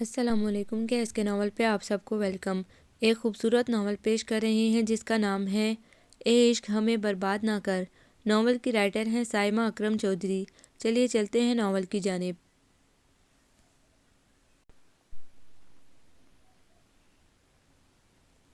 السلام علیکم کے اس کے ناول پہ آپ سب کو ویلکم۔ ایک خوبصورت ناول پیش کر رہے ہیں جس کا نام ہے اے عشق ہمیں برباد نہ کر۔ ناول کی رائٹر ہیں سائمہ اکرم چودھری۔ چلیے چلتے ہیں ناول کی جانب۔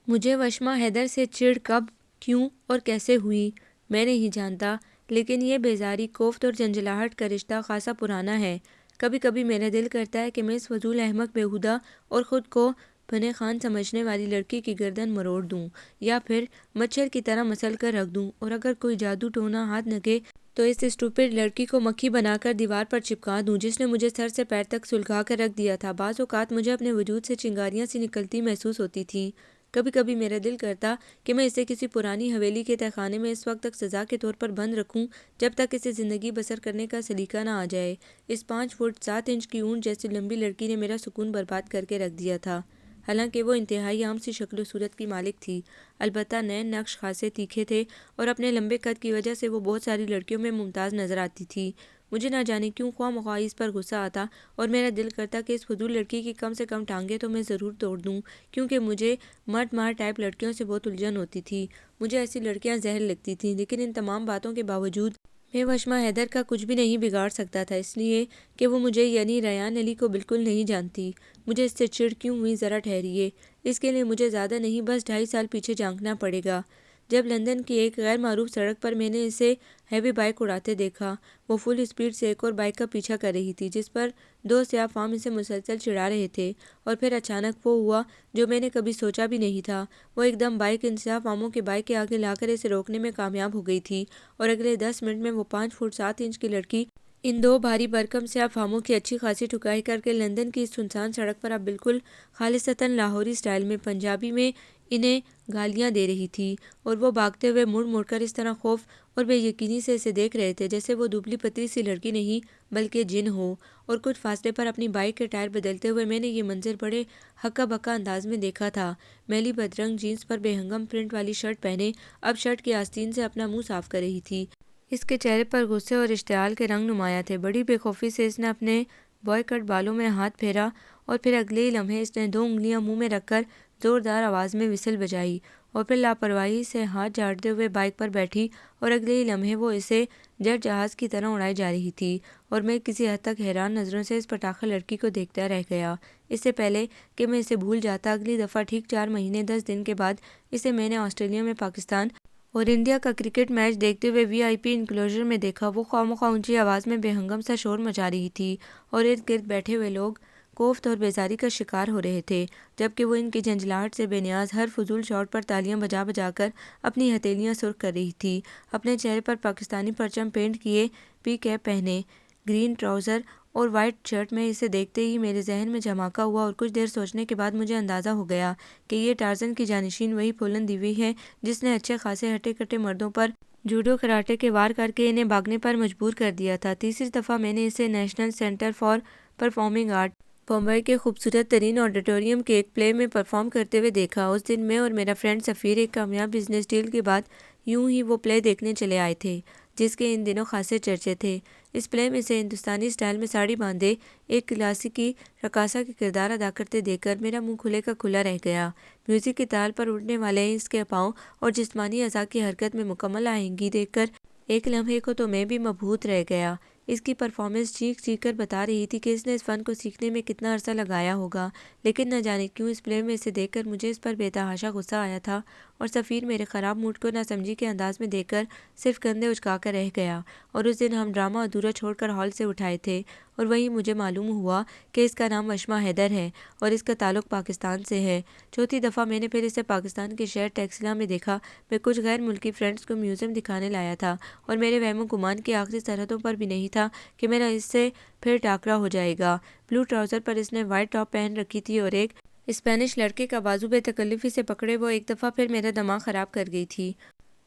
مجھے وشما حیدر سے چڑ کب، کیوں اور کیسے ہوئی میں نہیں جانتا، لیکن یہ بیزاری، کوفت اور جھنجھلاہٹ کا رشتہ خاصا پرانا ہے۔ کبھی کبھی میرا دل کرتا ہے کہ میں اس فضول احمق، بیہودہ اور خود کو بنے خان سمجھنے والی لڑکی کی گردن مروڑ دوں، یا پھر مچھر کی طرح مسل کر رکھ دوں، اور اگر کوئی جادو ٹونا ہاتھ لگے تو اس اسٹوپڈ لڑکی کو مکھی بنا کر دیوار پر چپکا دوں جس نے مجھے سر سے پیر تک سلگا کر رکھ دیا تھا۔ بعض اوقات مجھے اپنے وجود سے چنگاریاں سی نکلتی محسوس ہوتی تھیں۔ کبھی کبھی میرا دل کرتا کہ میں اسے کسی پرانی حویلی کے تہہ خانے میں اس وقت تک سزا کے طور پر بند رکھوں جب تک اسے زندگی بسر کرنے کا سلیقہ نہ آ جائے۔ اس 5 فٹ 7 انچ کی اونٹ جیسی لمبی لڑکی نے میرا سکون برباد کر کے رکھ دیا تھا، حالانکہ وہ انتہائی عام سی شکل و صورت کی مالک تھی۔ البتہ نین نقش خاصے تیکھے تھے اور اپنے لمبے قد کی وجہ سے وہ بہت ساری لڑکیوں میں ممتاز نظر آتی تھی۔ مجھے نہ جانے کیوں خواہ مخواہ اس پر غصہ آتا اور میرا دل کرتا کہ اس فضول لڑکی کی کم سے کم ٹانگیں تو میں ضرور توڑ دوں، کیونکہ مجھے مرد مار ٹائپ لڑکیوں سے بہت الجھن ہوتی تھی۔ مجھے ایسی لڑکیاں زہر لگتی تھیں، لیکن ان تمام باتوں کے باوجود میں وشما حیدر کا کچھ بھی نہیں بگاڑ سکتا تھا، اس لیے کہ وہ مجھے یعنی ریان علی کو بالکل نہیں جانتی۔ مجھے اس سے چڑ کیوں ہوئی ذرا ٹھہریے، اس کے لیے مجھے زیادہ نہیں بس 2.5 سال پیچھے جھانکنا پڑے گا، جب لندن کی ایک غیر معروف سڑک پر میں نے اسے ہیوی بائک اڑاتے دیکھا۔ وہ فل اسپیڈ سے ایک اور بائک کا پیچھا کر رہی تھی جس پر 2 سیاہ فام اسے مسلسل چڑھا رہے تھے، اور پھر اچانک وہ ہوا جو میں نے کبھی سوچا بھی نہیں تھا۔ وہ ایک دم بائک ان سیاہ فاموں کے بائک کے آگے لا کر اسے روکنے میں کامیاب ہو گئی تھی، اور اگلے 10 منٹ میں وہ 5 فٹ 7 انچ کی لڑکی ان 2 بھاری بھرکم سیاہ فاموں کی اچھی خاصی ٹھکائی کر کے لندن کی اس سنسان سڑک پر اب بالکل خالصتاً لاہوری سٹائل میں پنجابی میں انہیں گالیاں دے رہی تھی، اور وہ بھاگتے ہوئے مڑ مڑ کر اس طرح خوف اور بے یقینی سے اسے دیکھ رہے تھے جیسے وہ دبلی پتلی سی لڑکی نہیں بلکہ جن ہو۔ اور کچھ فاصلے پر اپنی بائک کے ٹائر بدلتے ہوئے میں نے یہ منظر بڑے ہکا بکا انداز میں دیکھا تھا۔ میلی بدرنگ جینس پر بے ہنگم پرنٹ والی شرٹ پہنے اب شرٹ کی آستین سے اپنا منہ صاف کر رہی تھی۔ اس کے چہرے پر غصے اور اشتعال کے رنگ نمایاں تھے۔ بڑی بے خوفی سے اس نے اپنے بوائے کٹ بالوں میں ہاتھ پھیرا، اور پھر اگلے ہی لمحے اس نے 2 انگلیاں منہ میں رکھ کر زوردار آواز میں وسل بجائی، اور پھر لاپرواہی سے ہاتھ جھاڑتے ہوئے بائک پر بیٹھی، اور اگلے ہی لمحے وہ اسے جیٹ جہاز کی طرح اڑائی جا رہی تھی، اور میں کسی حد تک حیران نظروں سے اس پٹاخہ لڑکی کو دیکھتا رہ گیا۔ اس سے پہلے کہ میں اسے بھول جاتا، اگلی دفعہ ٹھیک 4 مہینے 10 دن کے بعد اسے میں نے آسٹریلیا میں پاکستان اور انڈیا کا کرکٹ میچ دیکھتے ہوئے وی آئی پی انکلوژر میں دیکھا۔ وہ خواہ مخواہ اونچی آواز میں بے ہنگم سا شور مچا رہی تھی، اور ارد گرد بیٹھے ہوئے لوگ کوفت اور بیزاری کا شکار ہو رہے تھے، جبکہ وہ ان کی جھنجھلاہٹ سے بے نیاز ہر فضول شاٹ پر تالیاں بجا بجا کر اپنی ہتھیلیاں سرخ کر رہی تھی۔ اپنے چہرے پر پاکستانی پرچم پینٹ کیے پی کیپ پہنے، گرین ٹراؤزر اور وائٹ شرٹ میں اسے دیکھتے ہی میرے ذہن میں جھماکا ہوا، اور کچھ دیر سوچنے کے بعد مجھے اندازہ ہو گیا کہ یہ ٹارزن کی جانشین وہی پھولن دیوی ہے جس نے اچھے خاصے ہٹے کٹے مردوں پر جوڈو کراٹے کے وار کر کے انہیں بھاگنے پر مجبور کر دیا تھا۔ تیسری دفعہ میں نے اسے national centre for performing art, Bombay کے خوبصورت ترین آڈیٹوریم کے ایک پلے میں پرفارم کرتے ہوئے دیکھا۔ اس دن میں اور میرا فرینڈ سفیر ایک کامیاب بزنس ڈیل کے بعد یوں ہی وہ پلے دیکھنے چلے آئے تھے جس کے ان دنوں خاصے چرچے تھے۔ اس پلے میں اسے ہندوستانی سٹائل میں ساڑی باندھے ایک کلاسیکی رقاصہ کا کردار ادا کرتے دیکھ کر میرا منہ کھلے کا کھلا رہ گیا۔ میوزک کی تال پر اڑنے والے اس کے پاؤں اور جسمانی اعضاء کی حرکت میں مکمل آہنگی دیکھ کر ایک لمحے کو تو میں بھی مبہوت رہ گیا۔ اس کی پرفارمنس چیخ چیخ کر بتا رہی تھی کہ اس نے اس فن کو سیکھنے میں کتنا عرصہ لگایا ہوگا، لیکن نہ جانے کیوں اس پلے میں اسے دیکھ کر مجھے اس پر بے تحاشا غصہ آیا تھا، اور سفیر میرے خراب موڈ کو نہ سمجھی کے انداز میں دیکھ کر صرف کندھے اچکا کر رہ گیا۔ اور اس دن ہم ڈرامہ ادھورا چھوڑ کر ہال سے اٹھائے تھے، اور وہیں مجھے معلوم ہوا کہ اس کا نام وشما حیدر ہے اور اس کا تعلق پاکستان سے ہے۔ چوتھی دفعہ میں نے پھر اسے پاکستان کے شہر ٹیکسلا میں دیکھا۔ میں کچھ غیر ملکی فرینڈز کو میوزیم دکھانے لایا تھا، اور میرے وہم و گمان کی آخری سرحدوں پر بھی نہیں تھا کہ میرا اس سے پھر ٹاکرا ہو جائے گا۔ بلو ٹراؤزر پر اس نے وائٹ ٹاپ پہن رکھی تھی، اور ایک اسپینش لڑکے کا بازو بے تکلفی سے پکڑے وہ ایک دفعہ پھر میرا دماغ خراب کر گئی تھی۔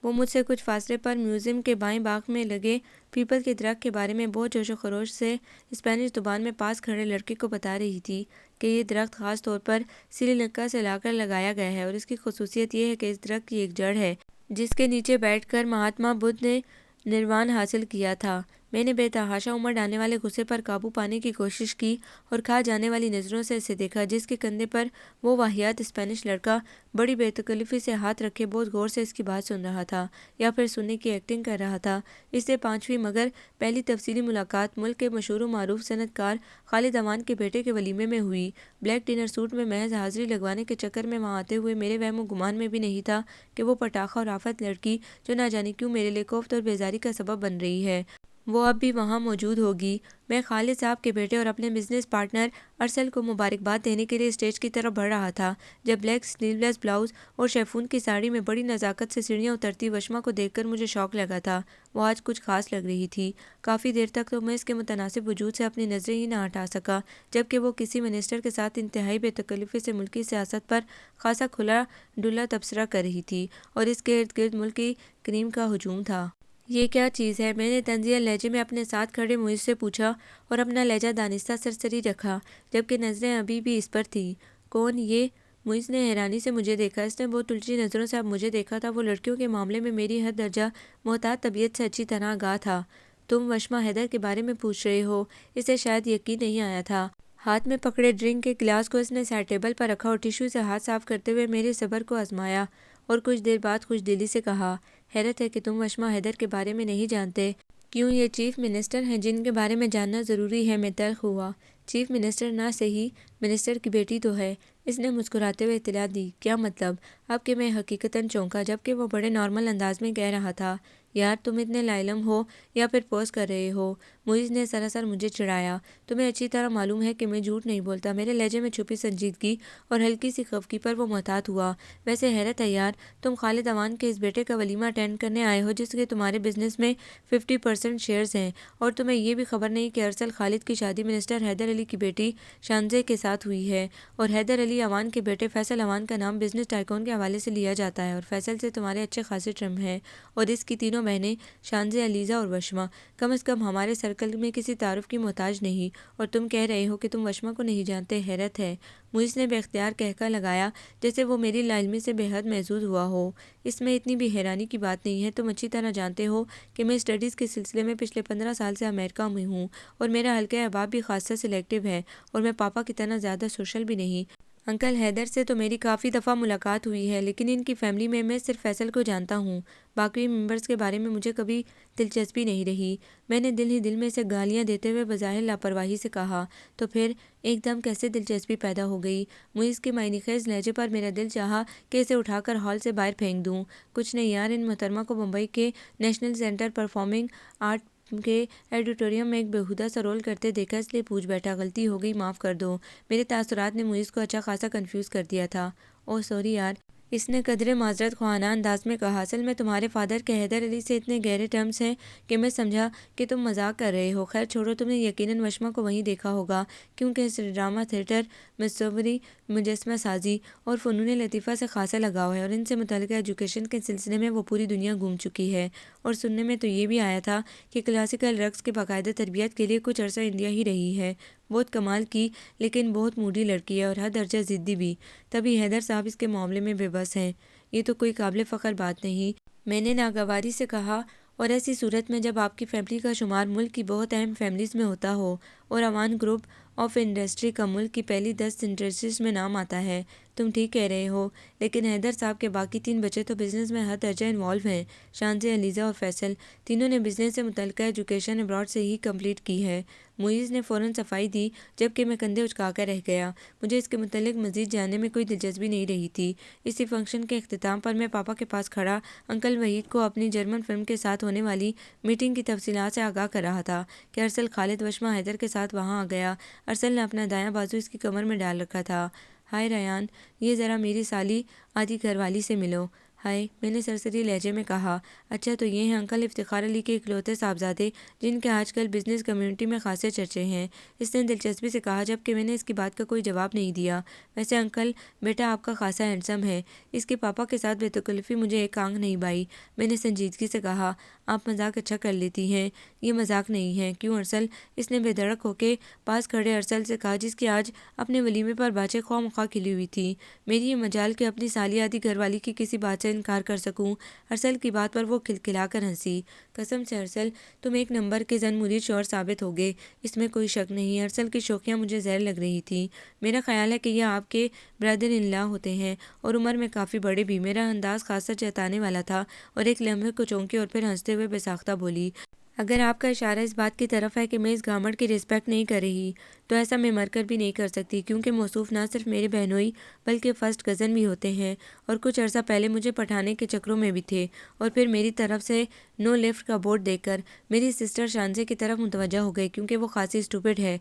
وہ مجھ سے کچھ فاصلے پر میوزیم کے بائیں باغ میں لگے پیپل کے درخت کے بارے میں بہت جوش و خروش سے اسپینش زبان میں پاس کھڑے لڑکے کو بتا رہی تھی کہ یہ درخت خاص طور پر سری لنکا سے لا کر لگایا گیا ہے، اور اس کی خصوصیت یہ ہے کہ اس درخت کی ایک جڑ ہے جس کے نیچے بیٹھ کر مہاتما بدھ نے نروان حاصل کیا تھا۔ میں نے بے تحاشا عمر ڈالنے والے غصے پر قابو پانے کی کوشش کی اور کھا جانے والی نظروں سے اسے دیکھا، جس کے کندھے پر وہ واہیات اسپینش لڑکا بڑی بے تکلفی سے ہاتھ رکھے بہت غور سے اس کی بات سن رہا تھا یا پھر سننے کی ایکٹنگ کر رہا تھا۔ اس سے 5ویں مگر پہلی تفصیلی ملاقات ملک کے مشہور و معروف صنعت کار خالد امان کے بیٹے کے ولیمے میں ہوئی۔ بلیک ڈنر سوٹ میں محض حاضری لگوانے کے چکر میں وہاں آتے ہوئے میرے وہم و گمان میں بھی نہیں تھا کہ وہ پٹاخہ اور آفت لڑکی جو نہ جانے کیوں میرے لیے کوفت اور بیزاری کا سبب بن رہی ہے، وہ اب بھی وہاں موجود ہوگی۔ میں خالد صاحب کے بیٹے اور اپنے بزنس پارٹنر ارسل کو مبارکباد دینے کے لیے اسٹیج کی طرف بڑھ رہا تھا جب بلیک سلیو لیس بلاؤز اور شیفون کی ساڑی میں بڑی نزاکت سے سیڑھیاں اترتی وشما کو دیکھ کر مجھے شوق لگا تھا۔ وہ آج کچھ خاص لگ رہی تھی۔ کافی دیر تک تو میں اس کے متناسب وجود سے اپنی نظریں ہی نہ ہٹا سکا جبکہ وہ کسی منسٹر کے ساتھ انتہائی بے تکلفی سے ملکی سیاست پر خاصا کھلا ڈلا تبصرہ کر رہی تھی اور اس کے ارد گرد ملکی کریم کا ہجوم تھا۔ یہ کیا چیز ہے؟ میں نے طنزیہ لہجے میں اپنے ساتھ کھڑے معیز سے پوچھا اور اپنا لہجہ دانستہ سرسری رکھا جبکہ نظریں ابھی بھی اس پر تھیں۔ کون یہ؟ معیز نے حیرانی سے مجھے دیکھا۔ اس نے بہت الجھی نظروں سے اب مجھے دیکھا تھا۔ وہ لڑکیوں کے معاملے میں میری حد درجہ محتاط طبیعت سے اچھی طرح آگاہ تھا۔ تم وشما حیدر کے بارے میں پوچھ رہے ہو؟ اسے شاید یقین نہیں آیا تھا۔ ہاتھ میں پکڑے ڈرنک کے گلاس کو اس نے سائڈ ٹیبل پر رکھا اور ٹیشو سے ہاتھ صاف کرتے ہوئے میرے صبر کو آزمایا اور کچھ دیر بعد خوش دلی سے کہا، حیرت ہے کہ تم وشما حیدر کے بارے میں نہیں جانتے۔ کیوں؟ یہ چیف منسٹر ہیں جن کے بارے میں جاننا ضروری ہے۔ میں تلخ ہوا۔ چیف منسٹر نہ صحیح، منسٹر کی بیٹی تو ہے۔ اس نے مسکراتے ہوئے اطلاع دی۔ کیا مطلب؟ اب کہ میں حقیقتاً چونکا جبکہ وہ بڑے نارمل انداز میں کہہ رہا تھا، یار تم اتنے لا علم ہو یا پھر پوز کر رہے ہو؟ معیز نے سراسر مجھے چڑھایا۔ تمہیں اچھی طرح معلوم ہے کہ میں جھوٹ نہیں بولتا۔ میرے لہجے میں چھپی سنجیدگی اور ہلکی سی خفگی پر وہ محتاط ہوا۔ ویسے حیرت ہے یار، تم خالد امان کے اس بیٹے کا ولیمہ اٹینڈ کرنے آئے ہو جس کے تمہارے بزنس میں 50% شیئرز ہیں اور تمہیں یہ بھی خبر نہیں کہ ارسل خالد کی شادی منسٹر حیدر علی کی بیٹی شانزے کے ساتھ ہوئی ہے اور حیدر علی امان کے بیٹے فیصل امان کا نام بزنس ٹائکون کے حوالے سے لیا جاتا ہے اور فیصل سے تمہارے اچھے خاصے ٹرم ہیں اور اس کی تینوں بہنیں شانزے، علیزہ اور وشما کم از کم ہمارے سرکل میں کسی تعارف کی محتاج نہیں، اور تم کہہ رہے ہو کہ تم وشما کو نہیں جانتے۔ حیرت ہے۔ معیز نے بے اختیار قہقہ لگایا جیسے وہ میری لا علمی سے بے حد محظوظ ہوا ہو۔ اس میں اتنی بھی حیرانی کی بات نہیں ہے۔ تم اچھی طرح جانتے ہو کہ میں اسٹڈیز کے سلسلے میں پچھلے 15 سال سے امریکہ میں ہوں اور میرا حلقہ احباب بھی خاصا سلیکٹیو ہے اور میں پاپا کی طرح زیادہ سوشل بھی نہیں۔ انکل حیدر سے تو میری کافی دفعہ ملاقات ہوئی ہے لیکن ان کی فیملی میں صرف فیصل کو جانتا ہوں۔ باقی ممبرز کے بارے میں مجھے کبھی دلچسپی نہیں رہی۔ میں نے دل ہی دل میں سے گالیاں دیتے ہوئے بظاہر لاپرواہی سے کہا، تو پھر ایک دم کیسے دلچسپی پیدا ہو گئی؟ معیز کے معنی خیز لہجے پر میرا دل چاہا کہ اسے اٹھا کر ہال سے باہر پھینک دوں۔ کچھ نہیں یار، ان محترمہ کو بمبئی کے نیشنل سینٹر پرفارمنگ آرٹ کے ایڈیٹوریم میں ایک بیہودہ سا رول کرتے دیکھا اس لیے پوچھ بیٹھا۔ غلطی ہو گئی، معاف کر دو۔ میرے تاثرات نے معیز کو اچھا خاصا کنفیوز کر دیا تھا۔ اوہ سوری یار، اس نے قدرے معذرت خواہانہ انداز میں کہا۔ اصل میں تمہارے فادر کے حیدر علی سے اتنے گہرے ٹرمز ہیں کہ میں سمجھا کہ تم مذاق کر رہے ہو۔ خیر چھوڑو، تم نے یقیناً وشما کو وہیں دیکھا ہوگا کیونکہ اس ڈرامہ تھیٹر، مصوری، مجسمہ سازی اور فنون لطیفہ سے خاصا لگاؤ ہے اور ان سے متعلقہ ایجوکیشن کے سلسلے میں وہ پوری دنیا گھوم چکی ہے۔ اور سننے میں تو یہ بھی آیا تھا کہ کلاسیکل رقص کے باقاعدہ تربیت کے لیے کچھ عرصہ انڈیا ہی رہی ہے۔ بہت کمال کی لیکن بہت موڈی لڑکی ہے اور حد درجہ ضدی بھی۔ تبھی حیدر صاحب اس کے معاملے میں بے بس ہیں۔ یہ تو کوئی قابل فخر بات نہیں، میں نے ناگواری سے کہا، اور ایسی صورت میں جب آپ کی فیملی کا شمار ملک کی بہت اہم فیملیز میں ہوتا ہو اور امان گروپ آف انڈسٹری کا ملک کی پہلی 10 انڈسٹریز میں نام آتا ہے۔ تم ٹھیک کہہ رہے ہو، لیکن حیدر صاحب کے باقی 3 بچے تو بزنس میں حد درجہ انوالو ہیں۔ شانزے، علیزہ اور فیصل تینوں نے بزنس سے متعلقہ ایجوکیشن ابراڈ سے ہی کمپلیٹ کی ہے۔ معیز نے فوراً صفائی دی جبکہ میں کندھے اچکا کر رہ گیا۔ مجھے اس کے متعلق مزید جاننے میں کوئی دلچسپی نہیں رہی تھی۔ اسی فنکشن کے اختتام پر میں پاپا کے پاس کھڑا انکل وحید کو اپنی جرمن فلم کے ساتھ ہونے والی میٹنگ کی تفصیلات سے آگاہ کر رہا تھا کہ ارسل خالد وشما حیدر کے ساتھ وہاں آ گیا۔ ارسل نے اپنا دایاں بازو اس کی کمر میں ڈال رکھا تھا۔ ہائے ریان، یہ ذرا میری سالی آدھی گھر والی سے ملو۔ ہائے، میں نے سرسری لہجے میں کہا۔ اچھا تو یہ ہیں انکل افتخار علی کے اکلوتے صاحبزادے جن کے آج کل بزنس کمیونٹی میں خاصے چرچے ہیں، اس نے دلچسپی سے کہا جبکہ میں نے اس کی بات کا کوئی جواب نہیں دیا۔ ویسے انکل بیٹا آپ کا خاصا ہینڈسم ہے۔ اس کے پاپا کے ساتھ بے تکلفی مجھے ایک آنکھ نہیں بھائی، میں نے سنجیدگی سے کہا۔ آپ مذاق اچھا کر لیتی ہیں، یہ مذاق نہیں ہے کیوں ارسل؟ اس نے بے دھڑک ہو کے پاس کھڑے ارسل سے کہا جس کی آج اپنے ولیمے پر باتیں خواہ مخواہ کھلی ہوئی تھی۔ میری یہ مجال کہ اپنی سالی آدھی گھر والی کی کسی بات سے انکار کر سکوں۔ ارسل کی بات پر وہ کھلکھلا کر ہنسی۔ قسم سے ارسل، تم ایک نمبر کے زن مرید شوہر ثابت ہوگے، اس میں کوئی شک نہیں۔ ارسل کی شوخیاں مجھے زہر لگ رہی تھیں۔ میرا خیال ہے کہ یہ آپ کے برادر ان لا ہوتے ہیں اور عمر میں کافی بڑے بھی۔ میرا انداز خاصا جتانے والا تھا اور ایک لمحے کو چونکی اور پھر ہنستے ہوئے بے ساختہ بولی، اگر آپ کا اشارہ اس بات کی طرف ہے کہ میں اس گھامڑ کی رسپیکٹ نہیں کر رہی تو ایسا میں مر کر بھی نہیں کر سکتی، کیونکہ موصوف نہ صرف میرے بہنوئی بلکہ فرسٹ کزن بھی ہوتے ہیں اور کچھ عرصہ پہلے مجھے پٹھانے کے چکروں میں بھی تھے۔ اور پھر میری طرف سے نو لفٹ کا بورڈ دیکھ کر میری سسٹر شانزے کی طرف متوجہ ہو گئی، کیونکہ وہ خاصی اسٹوپڈ ہے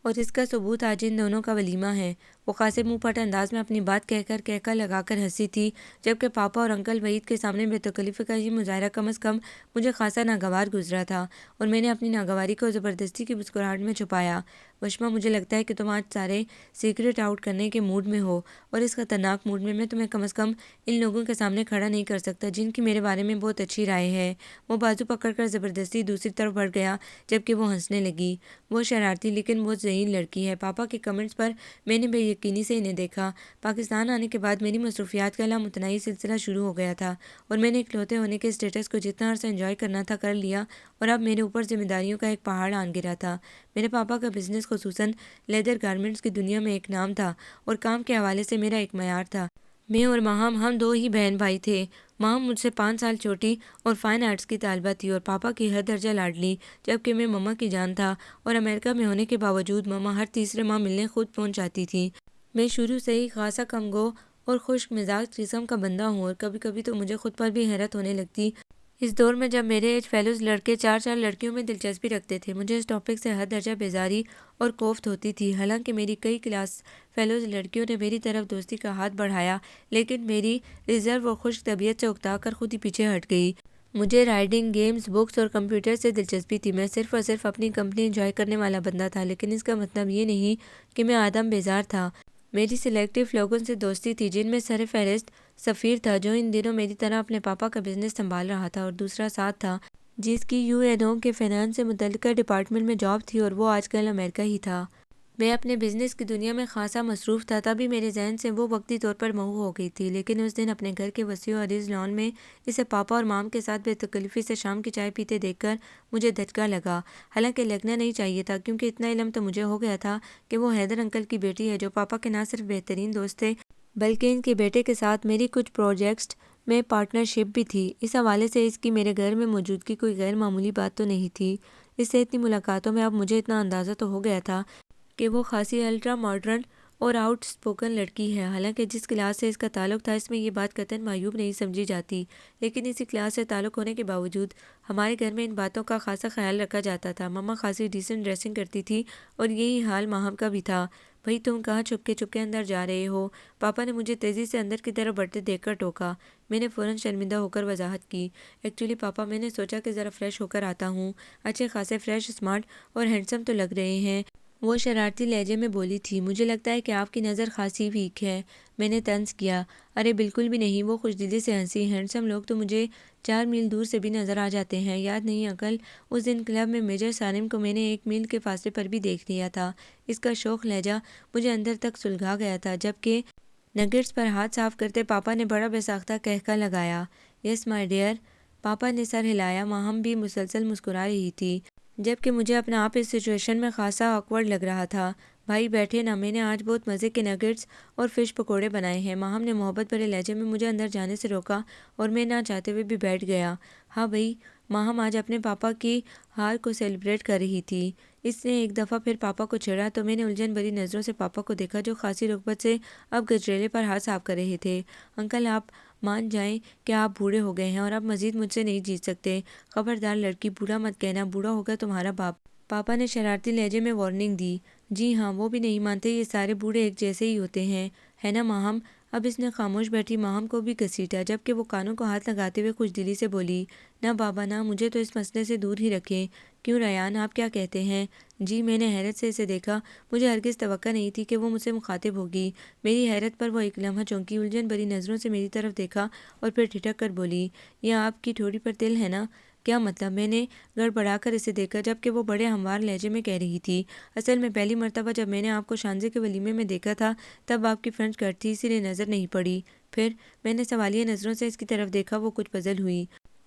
اور اس کا ثبوت آج ان دونوں کا ولیمہ ہے۔ وہ خاصے منہ پھٹ انداز میں اپنی بات کہہ کر کہکا لگا کر ہنسی تھی، جبکہ پاپا اور انکل وحید کے سامنے بے تکلفی کا یہ مظاہرہ کم از کم مجھے خاصا ناگوار گزرا تھا اور میں نے اپنی ناگواری کو زبردستی کی مسکراہٹ میں چھپایا۔ وشما، مجھے لگتا ہے کہ تم آج سارے سیکرٹ آؤٹ کرنے کے موڈ میں ہو اور اس خطرناک موڈ میں تمہیں کم از کم ان لوگوں کے سامنے کھڑا نہیں کر سکتا جن کی میرے بارے میں بہت اچھی رائے ہے۔ وہ بازو پکڑ کر زبردستی دوسری طرف بڑھ گیا جبکہ وہ ہنسنے لگی۔ وہ شرارتی لیکن بہت ذہین لڑکی ہے۔ پاپا کے کمنٹس پر میں نے بے یقینی سے انہیں دیکھا۔ پاکستان آنے کے بعد میری مصروفیات کا لامتناہی سلسلہ شروع ہو گیا تھا اور میں نے اکلوتے ہونے کے اسٹیٹس کو جتنا عرصہ انجوائے کرنا تھا کر لیا اور اب میرے اوپر ذمہ داریوں کا ایک پہاڑ آن گرا تھا۔ میرے پاپا کا بزنس خصوصاً لیدر گارمنٹس کی دنیا میں ایک نام تھا اور کام کے حوالے سے میرا ایک معیار تھا۔ میں اور ماہم، ہم دو ہی بہن بھائی تھے۔ ماہم مجھ سے 5 سال چھوٹی اور فائن آرٹس کی طالبہ تھی اور پاپا کی ہر درجہ لاڈلی، جبکہ میں مما کی جان تھا اور امریکہ میں ہونے کے باوجود مما ہر تیسرے ماہ ملنے خود پہنچ جاتی تھی۔ میں شروع سے ہی خاصا کم گو اور خشک مزاج قسم کا بندہ ہوں اور کبھی کبھی تو مجھے خود پر بھی حیرت ہونے لگتی۔ اس دور میں جب میرے ایج فیلوز لڑکے 4 لڑکیوں میں دلچسپی رکھتے تھے، مجھے اس ٹاپک سے ہر درجہ بیزاری اور کوفت ہوتی تھی۔ حالانکہ میری کئی کلاس فیلوز لڑکیوں نے میری طرف دوستی کا ہاتھ بڑھایا، لیکن میری ریزرو اور خشک طبیعت سے اکتا کر خود ہی پیچھے ہٹ گئی۔ مجھے رائڈنگ، گیمز، بکس اور کمپیوٹر سے دلچسپی تھی۔ میں صرف اور صرف اپنی کمپنی انجوائے کرنے والا بندہ تھا، لیکن اس کا مطلب یہ نہیں کہ میں آدم بیزار تھا۔ میری سلیکٹو لوگوں سے دوستی تھی، جن میں سر فہرست سفیر تھا جو ان دنوں میری طرح اپنے پاپا کا بزنس سنبھال رہا تھا، اور دوسرا ساتھ تھا جس کی UN کے فینانس سے متعلقہ ڈپارٹمنٹ میں جاب تھی اور وہ آج کل امریکہ ہی تھا۔ میں اپنے بزنس کی دنیا میں خاصا مصروف تھا، تبھی میرے ذہن سے وہ وقتی طور پر محو ہو گئی تھی۔ لیکن اس دن اپنے گھر کے وسیع و عریض لان میں اسے پاپا اور مام کے ساتھ بے تکلفی سے شام کی چائے پیتے دیکھ کر مجھے دھچکا لگا۔ حالانکہ لگنا نہیں چاہیے تھا، کیونکہ اتنا علم تو مجھے ہو گیا تھا کہ وہ حیدر انکل کی بیٹی ہے، جو پاپا کے نہ صرف بہترین دوست تھے بلکہ ان کے بیٹے کے ساتھ میری کچھ پروجیکٹس میں پارٹنرشپ بھی تھی۔ اس حوالے سے اس کی میرے گھر میں موجودگی کوئی غیر معمولی بات تو نہیں تھی۔ اس سے اتنی ملاقاتوں میں اب مجھے اتنا اندازہ تو ہو گیا تھا کہ وہ خاصی الٹرا ماڈرن اور آؤٹ اسپوکن لڑکی ہے۔ حالانکہ جس کلاس سے اس کا تعلق تھا، اس میں یہ بات قطعاً معیوب نہیں سمجھی جاتی، لیکن اسی کلاس سے تعلق ہونے کے باوجود ہمارے گھر میں ان باتوں کا خاصا خیال رکھا جاتا تھا۔ مما خاصی ڈیسنٹ ڈریسنگ کرتی تھی اور یہی حال ماہم کا بھی تھا۔ بھئی تم کہاں چھپ کے اندر جا رہے ہو؟ پاپا نے مجھے تیزی سے اندر کی طرف بڑھتے دیکھ کر ٹوکا۔ میں نے فوراً شرمندہ ہو کر وضاحت کی، ایکچولی پاپا، میں نے سوچا کہ ذرا فریش ہو کر آتا ہوں۔ اچھے خاصے فریش، اسمارٹ اور ہینڈسم تو لگ رہے ہیں، وہ شرارتی لہجے میں بولی تھی۔ مجھے لگتا ہے کہ آپ کی نظر خاصی ویک ہے، میں نے طنز کیا۔ ارے بالکل بھی نہیں، وہ خوش دلی سے ہنسی۔ ہینڈسم لوگ تو مجھے 4 میل دور سے بھی نظر آ جاتے ہیں۔ یاد نہیں انکل، اس دن کلب میں میجر سالم کو میں نے 1 میل کے فاصلے پر بھی دیکھ لیا تھا۔ اس کا شوخ لہجہ مجھے اندر تک سلگا گیا تھا، جبکہ نگٹس پر ہاتھ صاف کرتے پاپا نے بڑا بے ساختہ کہکا لگایا۔ یس مائی ڈیئر، پاپا نے سر ہلایا۔ ماہم بھی مسلسل مسکرا رہی تھی، جبکہ مجھے اپنا آپ اس سچویشن میں خاصا آکورڈ لگ رہا تھا۔ بھائی بیٹھے نا، میں نے آج بہت مزے کے نگٹس اور فش پکوڑے بنائے ہیں۔ ماہم نے محبت بھرے لہجے میں مجھے اندر جانے سے روکا اور میں نہ چاہتے ہوئے بھی بیٹھ گیا۔ ہاں بھائی، ماہم آج اپنے پاپا کی ہار کو سیلیبریٹ کر رہی تھی۔ اس نے ایک دفعہ پھر پاپا کو چھیڑا تو میں نے الجھن بھری نظروں سے پاپا کو دیکھا، جو خاصی رغبت سے اب گجریلے پر ہاتھ صاف کر رہے تھے۔ انکل، آپ مان جائیں کہ آپ بوڑھے ہو گئے ہیں اور اب مزید مجھ سے نہیں جیت سکتے۔ خبردار لڑکی، بوڑھا مت کہنا، بوڑھا ہوگا تمہارا باپ، پاپا نے شرارتی لہجے میں وارننگ دی۔ جی ہاں، وہ بھی نہیں مانتے، یہ سارے بوڑھے ایک جیسے ہی ہوتے ہیں، ہے نا ماہم؟ اب اس نے خاموش بیٹھی ماہم کو بھی گھسیٹا، جبکہ وہ کانوں کو ہاتھ لگاتے ہوئے خوش دلی سے بولی، نہ بابا نہ، مجھے تو اس مسئلے سے دور ہی رکھیں۔ کیوں ریان، آپ کیا کہتے ہیں؟ جی، میں نے حیرت سے اسے دیکھا۔ مجھے ہرگز توقع نہیں تھی کہ وہ مجھ سے مخاطب ہوگی۔ میری حیرت پر وہ ایک لمحہ چونکی، الجھن بھری نظروں سے میری طرف دیکھا اور پھر ٹھٹک کر بولی، یہ آپ کی ٹھوڑی پر تل ہے نا؟ کیا مطلب؟ میں نے گڑبڑا کر اسے دیکھا جبکہ وہ بڑے ہموار لہجے میں کہہ رہی تھی، اصل میں پہلی مرتبہ جب میں نے آپ کو شانزے کے ولیمے میں دیکھا تھا تب آپ کی فرینچ کٹ تھی، اسی لیے نظر نہیں پڑی۔ پھر میں نے سوالیہ نظروں سے اس کی طرف دیکھا، وہ کچھ پزل ہوئی۔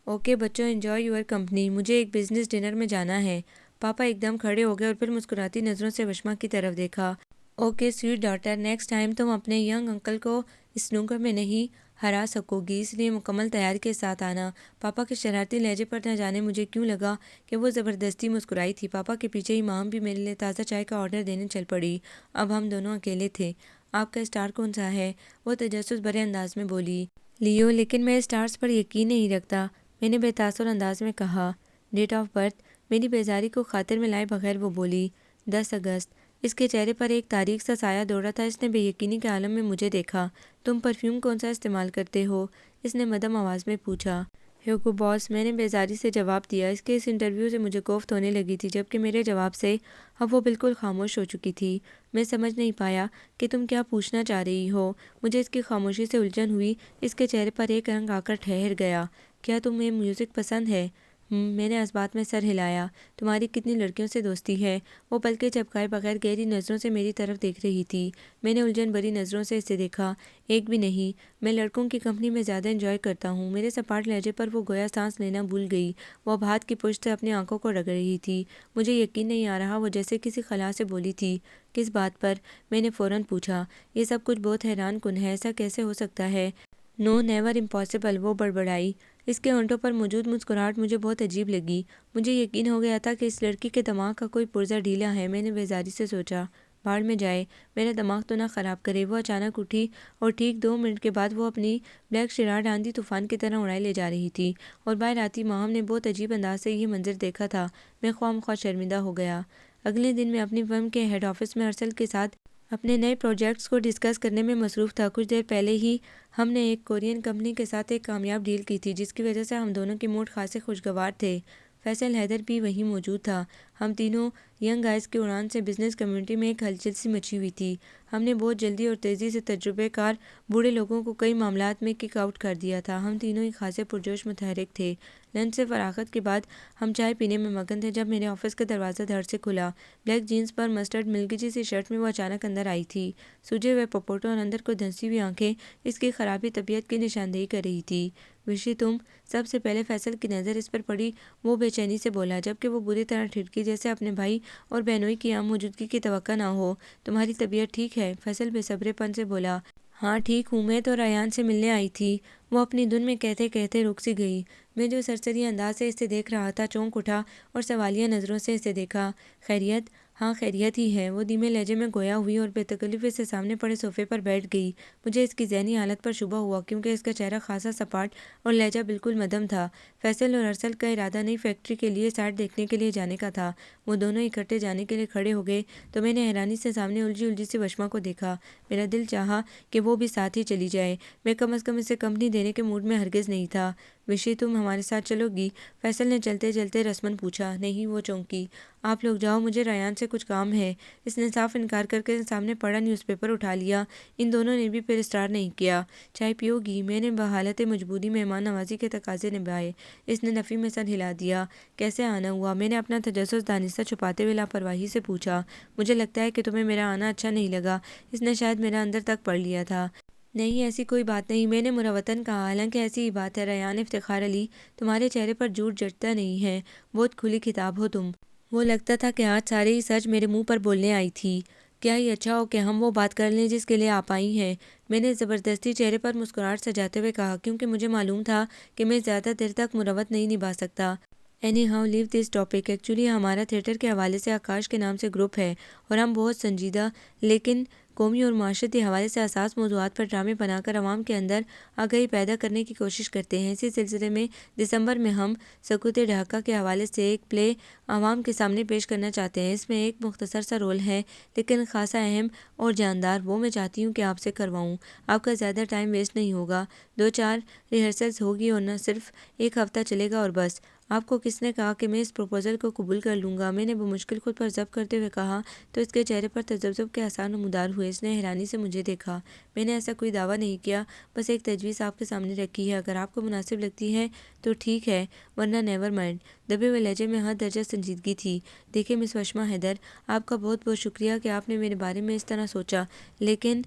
اوکے بچوں، انجوائے یور کمپنی، مجھے ایک بزنس ڈنر میں جانا ہے۔ پاپا ایک دم کھڑے ہو گئے اور پھر مسکراتی نظروں سے وشما کی طرف دیکھا۔ Okay sweet daughter, next time تم اپنے ینگ انکل کو اسنوکر میں نہیں ہرا سکو گی، اس لیے مکمل تیاری کے ساتھ آنا۔ پاپا کے شرارتی لہجے پر نہ جانے مجھے کیوں لگا کہ وہ زبردستی مسکرائی تھی۔ پاپا کے پیچھے ہی مام بھی میرے لیے تازہ چائے کا آرڈر دینے چل پڑی۔ اب ہم دونوں اکیلے تھے۔ آپ کا اسٹار کون سا ہے؟ وہ تجسس بھرے انداز میں بولی۔ لیو، لیکن میں اسٹارز پر یقین نہیں رکھتا، میں نے بے تاثر انداز میں کہا۔ Date of birth? میری بیزاری کو خاطر میں لائے بغیر وہ بولی، 10 اگست۔ اس کے چہرے پر ایک تاریک سا سایہ دوڑا تھا۔ اس نے بے یقینی کے عالم میں مجھے دیکھا۔ تم پرفیوم کون سا استعمال کرتے ہو؟ اس نے مدھم آواز میں پوچھا۔ ہیوگو باس، میں نے بیزاری سے جواب دیا۔ اس کے اس انٹرویو سے مجھے کوفت ہونے لگی تھی، جبکہ میرے جواب سے اب وہ بالکل خاموش ہو چکی تھی۔ میں سمجھ نہیں پایا کہ تم کیا پوچھنا چاہ رہی ہو۔ مجھے اس کی خاموشی سے الجھن ہوئی۔ اس کے چہرے پر ایک رنگ آ کر ٹھہر گیا۔ کیا تمہیں میوزک پسند ہے؟ میں نے اس بات میں سر ہلایا۔ تمہاری کتنی لڑکیوں سے دوستی ہے؟ وہ پلکیں جھپکائے بغیر گہری نظروں سے میری طرف دیکھ رہی تھی۔ میں نے الجھن بھری نظروں سے اسے دیکھا۔ ایک بھی نہیں، میں لڑکوں کی کمپنی میں زیادہ انجوائے کرتا ہوں۔ میرے سپاٹ لہجے پر وہ گویا سانس لینا بھول گئی۔ وہ اب ہاتھ کی پشت سے اپنی آنکھوں کو رگڑ رہی تھی۔ مجھے یقین نہیں آ رہا، وہ جیسے کسی خلا سے بولی تھی۔ کس بات پر؟ میں نے فوراً پوچھا۔ یہ سب کچھ بہت حیران کن ہے، ایسا کیسے ہو سکتا ہے؟ نو نیور امپاسبل، وہ بڑبڑائی۔ اس کے ہونٹوں پر موجود مسکراہٹ مجھے بہت عجیب لگی۔ مجھے یقین ہو گیا تھا کہ اس لڑکی کے دماغ کا کوئی پرزہ ڈھیلا ہے۔ میں نے بیزاری سے سوچا، بھاڑ میں جائے، میرا دماغ تو نہ خراب کرے۔ وہ اچانک اٹھی اور ٹھیک 2 منٹ کے بعد وہ اپنی بلیک شرارٹ آندھی طوفان کی طرح اڑائے لے جا رہی تھی، اور باہر آتی ماہم نے بہت عجیب انداز سے یہ منظر دیکھا تھا۔ میں خواہ مخواہ شرمندہ ہو گیا۔ اگلے دن میں اپنی فرم کے ہیڈ آفس میں ارسل کے ساتھ اپنے نئے پروجیکٹس کو ڈسکس کرنے میں مصروف تھا۔ کچھ دیر پہلے ہی ہم نے ایک کورین کمپنی کے ساتھ ایک کامیاب ڈیل کی تھی، جس کی وجہ سے ہم دونوں کے موڈ خاصے خوشگوار تھے۔ فیصل حیدر بھی وہیں موجود تھا۔ ہم تینوں ینگ گائز کی اڑان سے بزنس کمیونٹی میں ایک ہلچل سی مچی ہوئی تھی۔ ہم نے بہت جلدی اور تیزی سے تجربے کار بوڑھے لوگوں کو کئی معاملات میں کک آؤٹ کر دیا تھا۔ ہم تینوں ہی خاصے پرجوش متحرک تھے۔ لنچ سے فراغت کے بعد ہم چائے پینے میں مگن تھے جب میرے آفس کا دروازہ دھڑ سے کھلا۔ بلیک جینس پر مسٹرڈ ملکی سی شرٹ میں وہ اچانک اندر آئی تھی۔ سوجے ہوئے پپوٹوں اور اندر کو دھنسی ہوئی آنکھیں اس کی خرابی طبیعت کی نشاندہی کر رہی تھی۔ وشی تم؟ سب سے پہلے فیصل کی نظر اس پر پڑی۔ وہ بے چینی سے بولا، جبکہ وہ بری طرح ٹھٹکی، جیسے اپنے بھائی اور بہنوئی کی عام موجودگی کی توقع نہ ہو۔ تمہاری طبیعت ٹھیک ہے؟ فیصل بے صبرے پن سے بولا۔ ہاں ٹھیک ہوں، میں تو ریان سے ملنے آئی تھی۔ وہ اپنی دھن میں کہتے کہتے رک سی گئی۔ میں جو سرسری انداز سے اسے دیکھ رہا تھا چونک اٹھا اور سوالیہ نظروں سے اسے دیکھا۔ خیریت؟ ہاں خیریت ہی ہے، وہ دھیمے لہجے میں گویا ہوئی اور بے تکلفی سے سامنے پڑے صوفے پر بیٹھ گئی۔ مجھے اس کی ذہنی حالت پر شبہ ہوا، کیونکہ اس کا چہرہ خاصا سپاٹ اور لہجہ بالکل مدھم تھا۔ فیصل اور ارسل کا ارادہ نئی فیکٹری کے لیے سائٹ دیکھنے کے لیے جانے کا تھا۔ وہ دونوں اکٹھے جانے کے لیے کھڑے ہو گئے تو میں نے حیرانی سے سامنے الجھی سی وشما کو دیکھا۔ میرا دل چاہا کہ وہ بھی ساتھ ہی چلی جائے۔ میں کم از کم اسے کمپنی دینے کے موڈ میں ہرگز نہیں تھا۔ وشی تم ہمارے ساتھ چلو گی؟ فیصل نے چلتے چلتے رسمن پوچھا۔ نہیں، وہ چونکی۔ آپ لوگ جاؤ، مجھے ریان سے کچھ کام ہے۔ اس نے صاف انکار کر کے سامنے پڑا نیوز پیپر اٹھا لیا۔ ان دونوں نے بھی پھر اسٹار نہیں کیا۔ چائے پیو گی؟ میں نے بحالت مجبوری مہمان نوازی کے تقاضے نبھائے۔ اس نے نفی میں سر ہلا دیا۔ کیسے آنا ہوا؟ میں نے اپنا تجسس دانستہ چھپاتے ہوئے لاپرواہی سے پوچھا۔ مجھے لگتا ہے کہ تمہیں میرا آنا اچھا نہیں لگا۔ اس نے شاید میرا اندر تک پڑھ لیا تھا۔ نہیں، ایسی کوئی بات نہیں، میں نے مروتاً کہا۔ حالانکہ ایسی ہی بات ہے ریان افتخار علی، تمہارے چہرے پر جھوٹ جچتا نہیں ہے، بہت کھلی خطاب ہو تم۔ وہ لگتا تھا کہ آج سارے ہی سچ میرے منہ پر بولنے آئی تھی۔ کیا ہی اچھا ہو کہ ہم وہ بات کر لیں جس کے لیے آپ آئی ہیں، میں نے زبردستی چہرے پر مسکراہٹ سجاتے ہوئے کہا، کیونکہ مجھے معلوم تھا کہ میں زیادہ دیر تک مروت نہیں نبھا سکتا۔ Anyhow leave this topic. Actually ہمارا تھیٹر کے حوالے سے آکاش کے نام سے گروپ ہے، اور ہم بہت سنجیدہ لیکن قومی اور معاشرتی حوالے سے حساس موضوعات پر ڈرامے بنا کر عوام کے اندر آگاہی پیدا کرنے کی کوشش کرتے ہیں۔ اسی سلسلے میں دسمبر میں ہم سکوت ڈھاکہ کے حوالے سے ایک پلے عوام کے سامنے پیش کرنا چاہتے ہیں۔ اس میں ایک مختصر سا رول ہے لیکن خاصا اہم اور جاندار، وہ میں چاہتی ہوں کہ آپ سے کرواؤں۔ آپ کا زیادہ ٹائم ویسٹ نہیں ہوگا، 2-4 ریہرسلز ہوگی اور نہ صرف ایک ہفتہ چلے گا اور بس۔ آپ کو کس نے کہا کہ میں اس پروپوزل کو قبول کر لوں گا؟ میں نے بمشکل خود پر ضبط کرتے ہوئے کہا تو اس کے چہرے پر تذبذب کے آثار نمودار ہوئے۔ اس نے حیرانی سے مجھے دیکھا۔ میں نے ایسا کوئی دعویٰ نہیں کیا، بس ایک تجویز آپ کے سامنے رکھی ہے۔ اگر آپ کو مناسب لگتی ہے تو ٹھیک ہے، ورنہ نیور مائنڈ۔ دبے ہوئے لہجے میں حد درجہ سنجیدگی تھی۔ دیکھیں مس وشما حیدر، آپ کا بہت بہت شکریہ کہ آپ نے میرے بارے میں اس طرح سوچا، لیکن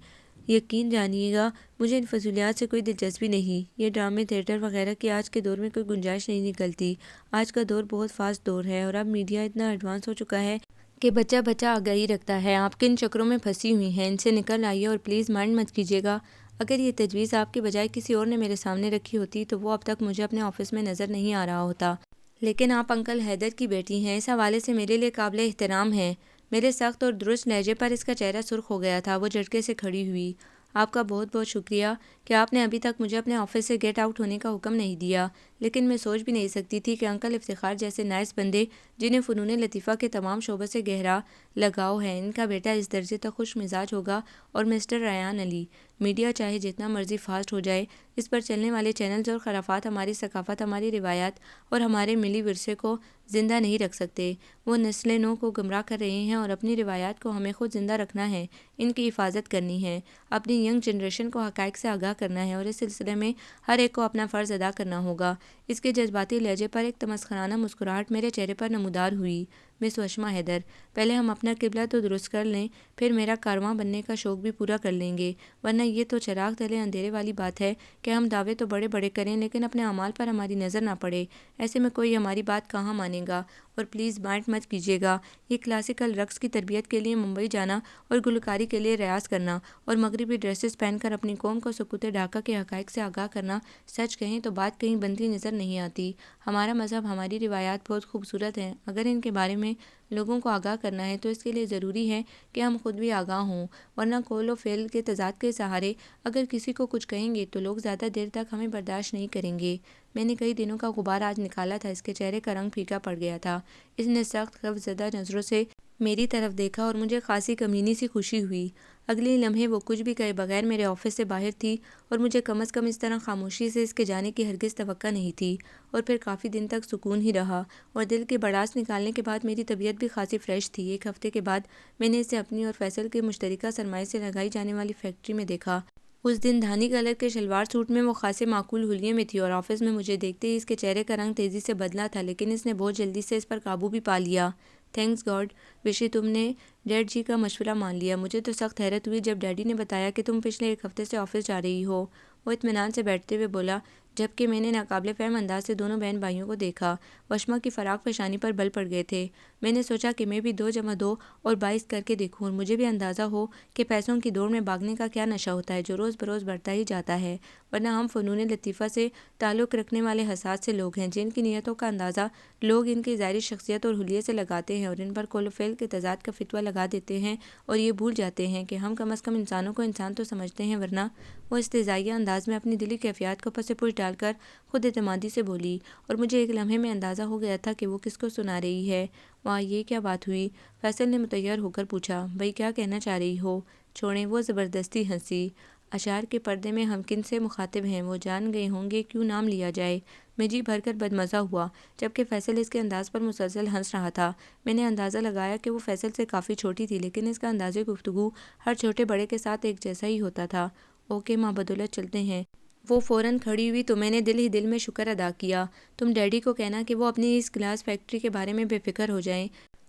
یقین جانیے گا مجھے ان فضولیات سے کوئی دلچسپی نہیں۔ یہ ڈرامے، تھیٹر وغیرہ کی آج کے دور میں کوئی گنجائش نہیں نکلتی۔ آج کا دور بہت فاسٹ دور ہے اور اب میڈیا اتنا ایڈوانس ہو چکا ہے کہ بچہ بچہ آگاہی رکھتا ہے۔ آپ کن چکروں میں پھنسی ہوئی ہیں، ان سے نکل آئیے اور پلیز مائنڈ مت کیجیے گا۔ اگر یہ تجویز آپ کی بجائے کسی اور نے میرے سامنے رکھی ہوتی تو وہ اب تک مجھے اپنے آفس میں نظر نہیں آ رہا ہوتا۔ لیکن آپ انکل حیدر کی بیٹی ہیں، اس حوالے سے میرے لیے قابل احترام ہیں۔ میرے سخت اور درست لہجے پر اس کا چہرہ سرخ ہو گیا تھا۔ وہ جھٹکے سے کھڑی ہوئی۔ آپ کا بہت بہت شکریہ کہ آپ نے ابھی تک مجھے اپنے آفس سے گیٹ آؤٹ ہونے کا حکم نہیں دیا، لیکن میں سوچ بھی نہیں سکتی تھی کہ انکل افتخار جیسے نائس بندے جنہیں فنون لطیفہ کے تمام شعبوں سے گہرا لگاؤ ہے، ان کا بیٹا اس درجے تک خوش مزاج ہوگا۔ اور مسٹر ریان علی، میڈیا چاہے جتنا مرضی فاسٹ ہو جائے، اس پر چلنے والے چینلز اور خرافات ہماری ثقافت، ہماری روایات اور ہمارے ملی ورثے کو زندہ نہیں رکھ سکتے۔ وہ نسل نو کو گمراہ کر رہے ہیں اور اپنی روایات کو ہمیں خود زندہ رکھنا ہے، ان کی حفاظت کرنی ہے، اپنی ینگ جنریشن کو حقائق سے آگاہ کرنا ہے، اور اس سلسلے میں ہر ایک کو اپنا فرض ادا کرنا ہوگا۔ اس کے جذباتی لہجے پر ایک تمسخرانہ مسکراہٹ میرے چہرے پر نمودار ہوئی۔ مس وشما حیدر، پہلے ہم اپنا قبلہ تو درست کر لیں، پھر میرا کارواں بننے کا شوق بھی پورا کر لیں گے، ورنہ یہ تو چراغ تلے اندھیرے والی بات ہے کہ ہم دعوے تو بڑے بڑے کریں لیکن اپنے اعمال پر ہماری نظر نہ پڑے۔ ایسے میں کوئی ہماری بات کہاں مانے گا؟ اور پلیز مائنڈ مت کیجیے گا، یہ کلاسیکل رقص کی تربیت کے لیے ممبئی جانا اور گلوکاری کے لیے ریاض کرنا اور مغربی ڈریسز پہن کر اپنی قوم کو سکوت ڈھاکہ کے حقائق سے آگاہ کرنا، سچ کہیں تو بات کہیں بنتی نظر نہیں آتی۔ ہمارا مذہب، ہماری روایات بہت خوبصورت ہیں، اگر ان کے بارے میں لوگوں کو آگاہ کرنا ہے تو اس کے لیے ضروری ہے کہ ہم خود بھی آگاہ ہوں، ورنہ قول و فعل کے تضاد کے سہارے اگر کسی کو کچھ کہیں گے تو لوگ زیادہ دیر تک ہمیں برداشت نہیں کریں گے۔ میں نے کئی دنوں کا غبار آج نکالا تھا۔ اس کے چہرے کا رنگ پھیکا پڑ گیا تھا۔ اس نے سخت خوف زدہ نظروں سے میری طرف دیکھا اور مجھے خاصی کمینی سی خوشی ہوئی۔ اگلے لمحے وہ کچھ بھی کہے بغیر میرے آفس سے باہر تھی، اور مجھے کم از کم اس طرح خاموشی سے اس کے جانے کی ہرگز توقع نہیں تھی۔ اور پھر کافی دن تک سکون ہی رہا، اور دل کی بڑاس نکالنے کے بعد میری طبیعت بھی خاصی فریش تھی۔ ایک ہفتے کے بعد میں نے اسے اپنی اور فیصل کے مشترکہ سرمایے سے لگائی جانے والی فیکٹری میں دیکھا۔ اس دن دھانی کلر کے شلوار سوٹ میں وہ خاصے معقول حلیے میں تھی، اور آفس میں مجھے دیکھتے ہی اس کے چہرے کا رنگ تیزی سے بدلا تھا، لیکن اس نے بہت جلدی سے اس پر قابو بھی پا لیا۔ تھینکس گاڈ وشی، تم نے ڈیڈ جی کا مشورہ مان لیا۔ مجھے تو سخت حیرت ہوئی جب ڈیڈی نے بتایا کہ تم پچھلے ایک ہفتے سے آفس جا رہی ہو۔ وہ اطمینان سے بیٹھتے ہوئے بولا، جبکہ میں نے ناقابل فہم انداز سے دونوں بہن بھائیوں کو دیکھا۔ وشما کی فراق پیشانی پر بل پڑ گئے تھے۔ میں نے سوچا کہ میں بھی 2+2 اور 22 کر کے دیکھوں، اور مجھے بھی اندازہ ہو کہ پیسوں کی دوڑ میں بھاگنے کا کیا نشہ ہوتا ہے جو روز بروز بڑھتا ہی جاتا ہے، ورنہ ہم فنون لطیفہ سے تعلق رکھنے والے حساس سے لوگ ہیں جن کی نیتوں کا اندازہ لوگ ان کی ظاہری شخصیت اور حلیے سے لگاتے ہیں، اور ان پر قول و فعل کے تضاد کا فتویٰ لگا دیتے ہیں، اور یہ بھول جاتے ہیں کہ ہم کم از کم انسانوں کو انسان تو سمجھتے ہیں، ورنہ۔ وہ استہزائیہ انداز میں اپنی دلی کیفیات کو پس پش ڈال کر خود اعتمادی سے بولی، اور مجھے ایک لمحے میں اندازہ ہو گیا تھا کہ وہ کس کو سنا رہی ہے۔ واہ، یہ کیا بات ہوئی؟ فیصل نے متحیر ہو کر پوچھا۔ بھئی کیا کہنا چاہ رہی ہو؟ چھوڑیں، وہ زبردستی ہنسی۔ اشعار کے پردے میں ہم کن سے مخاطب ہیں، وہ جان گئے ہوں گے کیوں نام لیا جائے۔ میں جی بھر کر بدمزہ ہوا، جبکہ فیصل اس کے انداز پر مسلسل ہنس رہا تھا۔ میں نے اندازہ لگایا کہ وہ فیصل سے کافی چھوٹی تھی، لیکن اس کا انداز گفتگو ہر چھوٹے بڑے کے ساتھ ایک جیسا ہی ہوتا تھا۔ اوکے ماں، بدولت چلتے ہیں۔ وہ فوراً کھڑی ہوئی تو میں نے دل ہی دل میں شکر ادا کیا۔ تم ڈیڈی کو کہنا کہ وہ اپنی اس گلاس فیکٹری کے بارے میں بے فکر ہو جائیں۔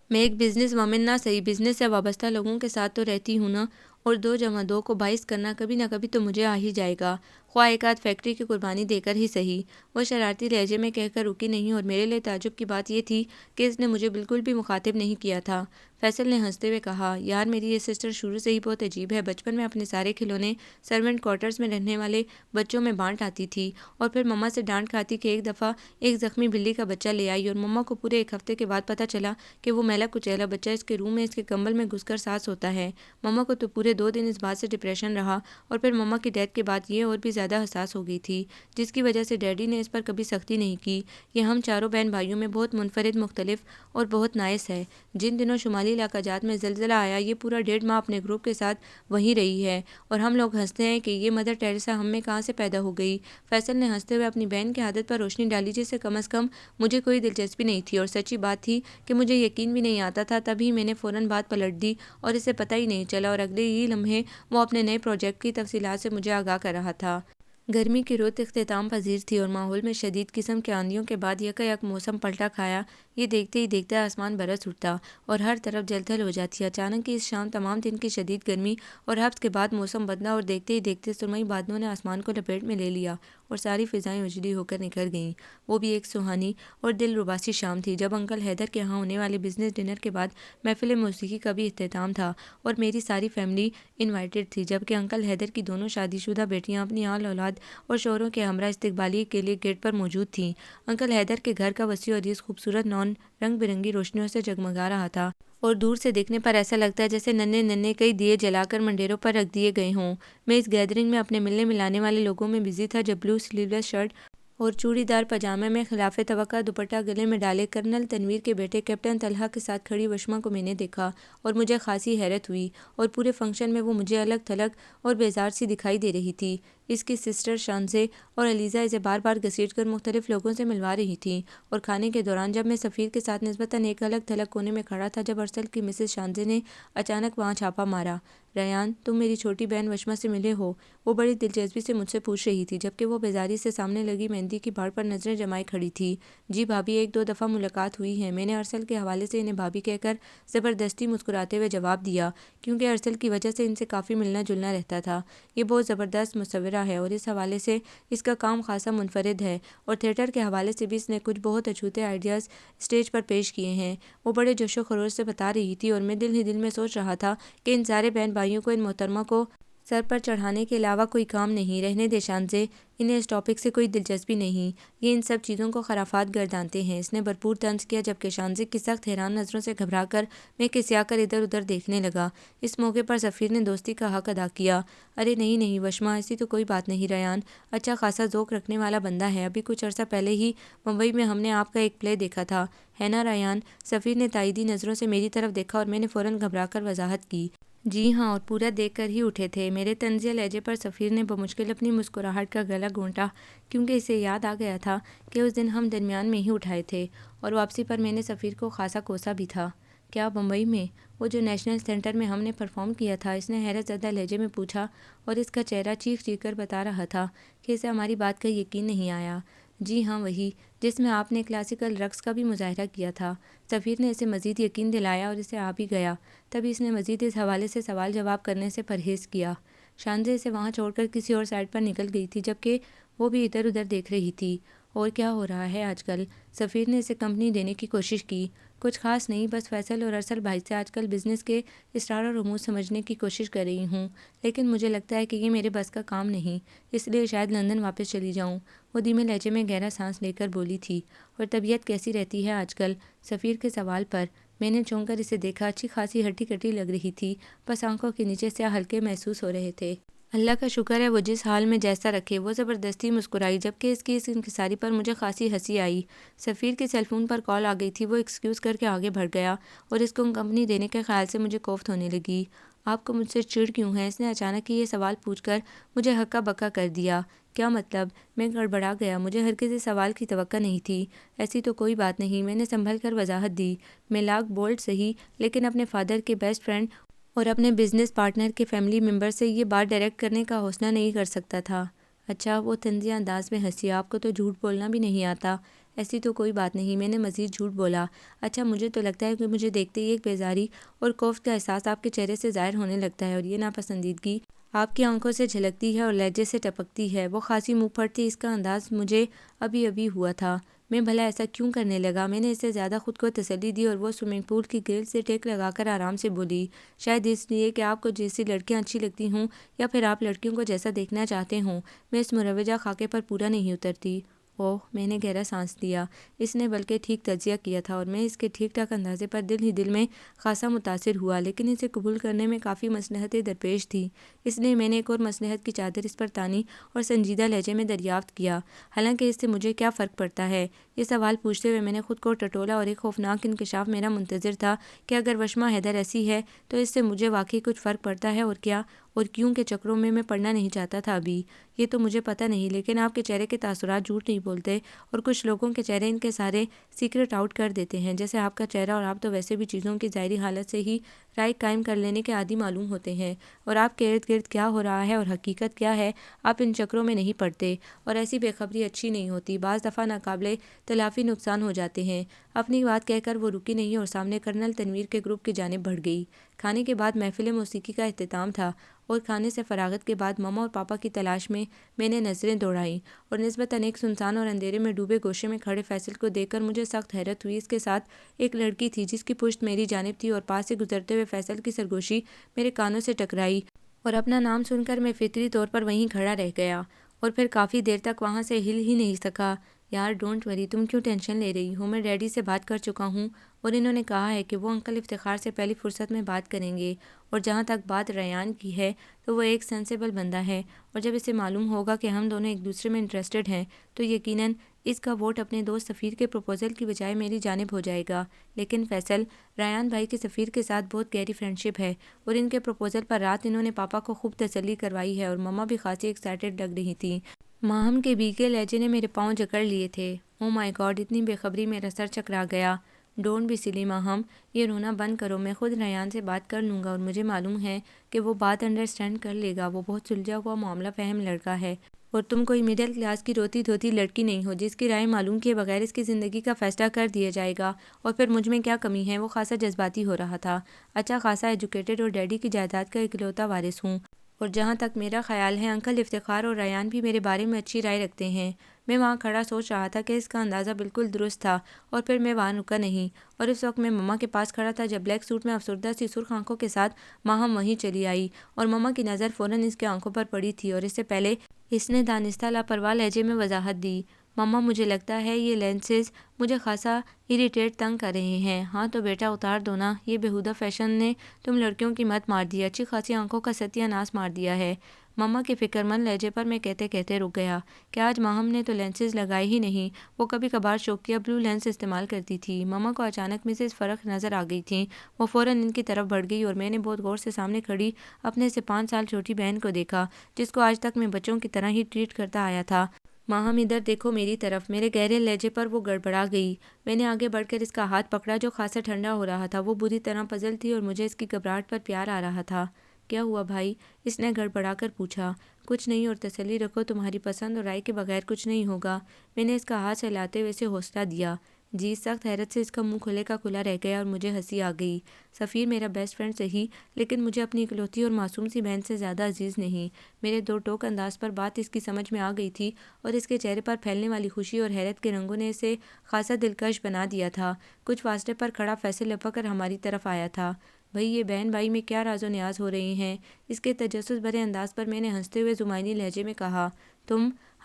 میں ایک بزنس وومن نہ صحیح، بزنس سے وابستہ لوگوں کے ساتھ تو رہتی ہوں نا، اور 2+2 کو 22 کرنا کبھی نہ کبھی تو مجھے آ ہی جائے گا، خواہ ایک آدھ فیکٹری کی قربانی دے کر ہی صحیح۔ وہ شرارتی لہجے میں کہہ کر رکی نہیں، اور میرے لیے تعجب کی بات یہ تھی کہ اس نے مجھے بالکل بھی مخاطب نہیں کیا تھا۔ فیصل نے ہنستے ہوئے کہا، یار میری یہ سسٹر شروع سے ہی بہت عجیب ہے۔ بچپن میں اپنے سارے کھلونے سرونٹ کوارٹرز میں رہنے والے بچوں میں بانٹ آتی تھی، اور پھر مما سے ڈانٹ کھاتی کہ ایک دفعہ ایک زخمی بلی کا بچہ لے آئی، اور مما کو پورے ایک ہفتے کے بعد پتہ چلا کہ وہ میلا کچیلا بچہ اس کے روم میں اس کے کمبل میں گھس کر سانس ہوتا ہے۔ مما کو تو پورے 2 دن اس بات سے ڈپریشن رہا، اور پھر مما کی ڈیتھ کے بعد یہ اور بھی زیادہ حساس ہو گئی تھی، جس کی وجہ سے ڈیڈی نے اس پر کبھی سختی نہیں کی۔ یہ ہم چاروں بہن بھائیوں میں بہت منفرد، مختلف اور بہت نائس ہے۔ جن دنوں شمالی شمالی علاقہ جات میں زلزلہ آیا، یہ پورا 1.5 ماہ اپنے گروپ کے ساتھ وہیں رہی ہے اور ہم لوگ ہنستے ہیں کہ یہ مدر ٹیریسا ہم میں کہاں سے پیدا ہو گئی۔ فیصل نے ہنستے ہوئے اپنی بہن کی عادت پر روشنی ڈالی جس سے کم از کم مجھے کوئی دلچسپی نہیں تھی، اور سچی بات تھی کہ مجھے یقین بھی نہیں آتا تھا۔ تبھی میں نے فوراً بات پلٹ دی اور اسے پتہ ہی نہیں چلا، اور اگلے ہی لمحے وہ اپنے نئے پروجیکٹ کی تفصیلات سے مجھے آگاہ کر رہا تھا۔ گرمی کی رت اختتام پذیر تھی اور ماحول میں شدید قسم کے آندھیوں کے بعد یکایک موسم پلٹا کھایا۔ یہ دیکھتے ہی دیکھتے آسمان برس اٹھتا اور ہر طرف جل تھل ہو جاتی۔ اچانک کی اس شام تمام دن کی شدید گرمی اور حبس کے بعد موسم بدلا اور دیکھتے ہی دیکھتے سرمئی بادلوں نے آسمان کو لپیٹ میں لے لیا اور ساری فضائیں اجلی ہو کر نکھر گئیں۔ وہ بھی ایک سہانی اور دل رباسی شام تھی جب انکل حیدر کے ہاں ہونے والے بزنس ڈنر کے بعد محفل موسیقی کا بھی اختتام تھا اور میری ساری فیملی انوائٹڈ تھی، جبکہ انکل حیدر کی دونوں شادی شدہ بیٹیاں اپنی آل اولاد اور شوہروں کے ہمراہ استقبالیے کے لیے گیٹ پر موجود تھیں۔ انکل حیدر کے گھر کا وسیع و عریض خوبصورت لان رنگ برنگی روشنیوں سے جگمگا رہا تھا اور دور سے دیکھنے پر ایسا لگتا ہے جیسے ننھے ننھے کئی دیے جلا کر منڈیروں پر رکھ دیے گئے ہوں۔ میں اس گیدرنگ میں اپنے ملنے ملانے والے لوگوں میں بزی تھا جب بلو سلیو لیس شرٹ اور چوڑی دار پاجامے میں خلاف توقع دوپٹہ گلے میں ڈالے کرنل تنویر کے بیٹے کیپٹن طلحہ کے ساتھ کھڑی وشما کو میں نے دیکھا اور مجھے خاصی حیرت ہوئی، اور پورے فنکشن میں وہ مجھے الگ تھلگ اور بیزار سی دکھائی دے رہی تھی۔ اس کی سسٹر شانزے اور علیزہ اسے بار بار گھسیٹ کر مختلف لوگوں سے ملوا رہی تھیں، اور کھانے کے دوران جب میں سفیر کے ساتھ نسبتاً ایک الگ تھلگ کونے میں کھڑا تھا جب ارسل کی مسز شانزے نے اچانک وہاں چھاپا مارا۔ ریان، تم میری چھوٹی بہن وشما سے ملے ہو؟ وہ بڑی دلچسپی سے مجھ سے پوچھ رہی تھی جبکہ وہ بیزاری سے سامنے لگی مہندی کی بھاڑ پر نظریں جمائے کھڑی تھی۔ جی بھابی، 1-2 دفعہ ملاقات ہوئی ہے، میں نے ارسل کے حوالے سے انہیں بھابی کہہ کر زبردستی مسکراتے ہوئے جواب دیا، کیونکہ ارسل کی وجہ سے ان سے کافی ملنا جلنا رہتا تھا۔ یہ بہت زبردست مصورہ ہے اور اس حوالے سے اس کا کام خاصا منفرد ہے، اور تھیٹر کے حوالے سے بھی اس نے کچھ بہت اچھوتے آئیڈیاز اسٹیج پر پیش کیے ہیں۔ وہ بڑے جوش و خروش سے بتا رہی تھی اور میں دل ہی دل میں سوچ رہا تھا کہ ان سارے بہن بھائیوں کو ان محترمہ کو سر پر چڑھانے کے علاوہ کوئی کام نہیں۔ رہنے دے شانزے، انہیں اس ٹاپک سے کوئی دلچسپی نہیں، یہ ان سب چیزوں کو خرافات گردانتے ہیں۔ اس نے بھرپور طنز کیا جبکہ شانزے کی سخت حیران نظروں سے گھبرا کر میں کسیا کر ادھر ادھر دیکھنے لگا۔ اس موقع پر سفیر نے دوستی کا حق ادا کیا۔ ارے نہیں نہیں وشما، ایسی تو کوئی بات نہیں۔ ریان اچھا خاصا ذوق رکھنے والا بندہ ہے، ابھی کچھ عرصہ پہلے ہی ممبئی میں ہم نے آپ کا ایک پلے دیکھا تھا، ہے نا ریان؟ سفیر نے تائیدی نظروں سے میری طرف دیکھا اور میں نے فوراً گھبرا کر وضاحت کی، جی ہاں، اور پورا دیکھ کر ہی اٹھے تھے۔ میرے طنزیہ لہجے پر سفیر نے بمشکل اپنی مسکراہٹ کا گلا گھونٹا، کیونکہ اسے یاد آ گیا تھا کہ اس دن ہم درمیان میں ہی اٹھائے تھے، اور واپسی پر میں نے سفیر کو خاصا کوسا بھی تھا۔ کیا بمبئی میں؟ وہ جو نیشنل سینٹر میں ہم نے پرفارم کیا تھا؟ اس نے حیرت زدہ لہجے میں پوچھا، اور اس کا چہرہ چیخ چیخ کر بتا رہا تھا کہ اسے ہماری بات کا یقین نہیں آیا۔ جی ہاں، وہی جس میں آپ نے کلاسیکل رقص کا بھی مظاہرہ کیا تھا۔ سفیر نے اسے مزید یقین دلایا اور اسے آ بھی گیا، تبھی اس نے مزید اس حوالے سے سوال جواب کرنے سے پرہیز کیا۔ شانزے اسے وہاں چھوڑ کر کسی اور سائڈ پر نکل گئی تھی جبکہ وہ بھی ادھر ادھر دیکھ رہی تھی۔ اور کیا ہو رہا ہے آج کل؟ سفیر نے اسے کمپنی دینے کی کوشش کی۔ کچھ خاص نہیں، بس فیصل اور ارسل بھائی سے آج کل بزنس کے اسرار و رموز سمجھنے کی کوشش کر رہی ہوں، لیکن مجھے لگتا ہے کہ یہ میرے بس کا کام نہیں، اس لیے شاید لندن واپس چلی جاؤں۔ وہ دھیمے لہجے میں گہرا سانس لے کر بولی تھی۔ اور طبیعت کیسی رہتی ہے آج کل؟ سفیر کے سوال پر میں نے چونک کر اسے دیکھا، اچھی خاصی ہٹی کٹی لگ رہی تھی، بس آنکھوں کے نیچے سیاہ حلقے محسوس ہو رہے تھے۔ اللہ کا شکر ہے وہ جس حال میں جیسا رکھے۔ وہ زبردستی مسکرائی جبکہ اس کی اس انکساری پر مجھے خاصی ہنسی آئی۔ سفیر کے سیل فون پر کال آ گئی تھی، وہ ایکسکیوز کر کے آگے بڑھ گیا اور اس کو کمپنی دینے کے خیال سے مجھے کوفت ہونے لگی۔ آپ کو مجھ سے چڑ کیوں ہے؟ اس نے اچانک ہی یہ سوال پوچھ کر مجھے ہکا بکا کر دیا۔ کیا مطلب؟ میں گڑبڑا گیا، مجھے ہرگز اس سوال کی توقع نہیں تھی۔ ایسی تو کوئی بات نہیں، میں نے سنبھل کر وضاحت دی۔ میں لاگ بولٹ سہی، لیکن اپنے فادر کے بیسٹ فرینڈ اور اپنے بزنس پارٹنر کے فیملی ممبر سے یہ بات ڈائریکٹ کرنے کا حوصلہ نہیں کر سکتا تھا۔ اچھا، وہ طنزیہ انداز میں ہنسی، آپ کو تو جھوٹ بولنا بھی نہیں آتا؟ ایسی تو کوئی بات نہیں، میں نے مزید جھوٹ بولا۔ اچھا، مجھے تو لگتا ہے کہ مجھے دیکھتے ہی ایک بیزاری اور کوفت کا احساس آپ کے چہرے سے ظاہر ہونے لگتا ہے، اور یہ ناپسندیدگی آپ کی آنکھوں سے جھلکتی ہے اور لہجے سے ٹپکتی ہے۔ وہ خاصی منہ پھٹ تھی، اس کا انداز مجھے ابھی ابھی ہوا تھا۔ میں بھلا ایسا کیوں کرنے لگا؟ میں نے اس سے زیادہ خود کو تسلی دی اور وہ سوئمنگ پول کی گرل سے ٹیک لگا کر آرام سے بولی، شاید اس لیے کہ آپ کو جیسی لڑکیاں اچھی لگتی ہوں یا پھر آپ لڑکیوں کو جیسا دیکھنا چاہتے ہوں، میں اس مروجہ خاکے پر پورا نہیں اترتی۔ اوہ، میں نے گہرا سانس لیا۔ اس نے بلکہ ٹھیک تجزیہ کیا تھا اور میں اس کے ٹھیک ٹھاک اندازے پر دل ہی دل میں خاصا متاثر ہوا، لیکن اسے قبول کرنے میں کافی مصلحتیں درپیش تھی۔ اس لیے میں نے ایک اور مصلحت کی چادر اس پر تانی اور سنجیدہ لہجے میں دریافت کیا، حالانکہ اس سے مجھے کیا فرق پڑتا ہے؟ یہ سوال پوچھتے ہوئے میں نے خود کو ٹٹولا اور ایک خوفناک انکشاف میرا منتظر تھا کہ اگر وشما حیدر ایسی ہے تو اس سے مجھے واقعی کچھ فرق پڑتا ہے اور کیا اور کیوں کے چکروں میں پڑنا نہیں چاہتا تھا ابھی۔ یہ تو مجھے پتہ نہیں، لیکن آپ کے چہرے کے تاثرات جھوٹ نہیں بولتے اور کچھ لوگوں کے چہرے ان کے سارے سیکرٹ آؤٹ کر دیتے ہیں، جیسے آپ کا چہرہ، اور آپ تو ویسے بھی چیزوں کی ظاہری حالت سے ہی رائے قائم کر لینے کے عادی معلوم ہوتے ہیں، اور آپ کے ارد گرد کیا ہو رہا ہے اور حقیقت کیا ہے آپ ان چکروں میں نہیں پڑتے، اور ایسی بے خبری اچھی نہیں ہوتی، بعض دفعہ ناقابل تلافی نقصان ہو جاتے ہیں۔ اپنی بات کہہ کر وہ رکی نہیں اور سامنے کرنل تنویر کے گروپ کی جانب بڑھ گئی۔ کھانے کے بعد محفل موسیقی کا اختتام تھا اور کھانے سے فراغت کے بعد ماما اور پاپا کی تلاش میں نے نظریں دوڑائیں اور نسبتاً ایک سنسان اور اندھیرے میں ڈوبے گوشے میں کھڑے فیصل کو دیکھ کر مجھے سخت حیرت ہوئی۔ اس کے ساتھ ایک لڑکی تھی جس کی پشت میری جانب تھی اور پاس سے گزرتے ہوئے فیصل کی سرگوشی میرے کانوں سے ٹکرائی اور اپنا نام سن کر میں فطری طور پر وہیں کھڑا رہ گیا اور پھر کافی دیر تک وہاں سے ہل ہی نہیں سکا۔ یار ڈونٹ وری، تم کیوں ٹینشن لے رہی ہو؟ میں ڈیڈی سے بات کر چکا ہوں اور انہوں نے کہا ہے کہ وہ انکل افتخار سے پہلی فرصت میں بات کریں گے، اور جہاں تک بات ریان کی ہے تو وہ ایک سینسیبل بندہ ہے، اور جب اسے معلوم ہوگا کہ ہم دونوں ایک دوسرے میں انٹرسٹڈ ہیں تو یقیناً اس کا ووٹ اپنے دوست سفیر کے پروپوزل کی بجائے میری جانب ہو جائے گا۔ لیکن فیصل، ریان بھائی کے سفیر کے ساتھ بہت گہری فرینڈ شپ ہے اور ان کے پروپوزل پر رات انہوں نے پاپا کو خوب تسلی کروائی ہے اور مما بھی خاصی ایکسائٹڈ لگ رہی تھیں۔ ماہم کے بھیگے لہجے نے میرے پاؤں جکڑ لیے تھے۔ او مائی گاڈ، اتنی بے خبری، میرا سر چکرا گیا۔ ڈونٹ بی سلی ماہم، یہ رونا بند کرو، میں خود ریان سے بات کر لوں گا اور مجھے معلوم ہے کہ وہ بات انڈرسٹینڈ کر لے گا۔ وہ بہت سلجھا ہوا معاملہ فہم لڑکا ہے اور تم کوئی مڈل کلاس کی روتی دھوتی لڑکی نہیں ہو جس کی رائے معلوم کیے بغیر اس کی زندگی کا فیصلہ کر دیا جائے گا۔ اور پھر مجھ میں کیا کمی ہے؟ وہ خاصا جذباتی ہو رہا تھا۔ اچھا خاصا ایجوکیٹڈ اور ڈیڈی کی جائیداد کا اکلوتا وارث ہوں، اور جہاں تک میرا خیال ہے انکل افتخار اور ریان بھی میرے بارے میں اچھی رائے رکھتے ہیں۔ میں وہاں کھڑا سوچ رہا تھا کہ اس کا اندازہ بالکل درست تھا، اور پھر میں وہاں رکا نہیں، اور اس وقت میں مما کے پاس کھڑا تھا جب بلیک سوٹ میں افسردہ سی سرخ آنکھوں کے ساتھ ماہم وہیں چلی آئی، اور مما کی نظر فوراً اس کے آنکھوں پر پڑی تھی، اور اس سے پہلے اس نے دانستہ لاپرواہ لہجے میں وضاحت دی، مما مجھے لگتا ہے یہ لینسز مجھے خاصا اریٹیٹ تنگ کر رہے ہیں۔ ہاں تو بیٹا اتار دو نا، یہ بےہودہ فیشن نے تم لڑکیوں کی مت مار دی، اچھی خاصی آنکھوں کا ستیہ ناش مار دیا ہے۔ مما کے فکر مند لہجے پر میں کہتے کہتے رک گیا کہ آج ماہم نے تو لینسز لگائے ہی نہیں، وہ کبھی کبھار شوقیہ بلو لینس استعمال کرتی تھی۔ مما کو اچانک مسز فرخ نظر آ گئی تھیں، وہ فوراً ان کی طرف بڑھ گئی اور میں نے بہت غور سے سامنے کھڑی اپنے سے 5 سال چھوٹی بہن کو دیکھا جس کو آج تک میں بچوں کی طرح ہی ٹریٹ کرتا آیا تھا۔ ماہم ادھر دیکھو میری طرف، میرے گہرے لہجے پر وہ گڑبڑا گئی۔ میں نے آگے بڑھ کر اس کا ہاتھ پکڑا جو خاصا ٹھنڈا ہو رہا تھا، وہ بری طرح پزل تھی اور مجھے اس کی گھبراہٹ پر پیار آ رہا تھا۔ کیا ہوا بھائی؟ اس نے گڑبڑا کر پوچھا۔ کچھ نہیں، اور تسلی رکھو، تمہاری پسند اور رائے کے بغیر کچھ نہیں ہوگا۔ میں نے اس کا ہاتھ ہلاتے ہوئے اسے حوصلہ دیا۔ جی، سخت حیرت سے اس کا منہ کھلے کا کھلا رہ گیا اور مجھے ہنسی آ گئی۔ سفیر میرا بیسٹ فرینڈ صحیح، لیکن مجھے اپنی اکلوتی اور معصوم سی بہن سے زیادہ عزیز نہیں۔ میرے دو ٹوک انداز پر بات اس کی سمجھ میں آ گئی تھی اور اس کے چہرے پر پھیلنے والی خوشی اور حیرت کے رنگوں نے اسے خاصا دلکش بنا دیا تھا۔ کچھ فاصلے پر کھڑا فیصل لپک کر ہماری طرف آیا تھا۔ بھئی یہ بہن بھائی میں کیا راز و نیاز ہو رہے ہیں؟ اس کے تجسس بھرے انداز پر میں نے ہنستے ہوئے زمائنی لہجے میں کہا،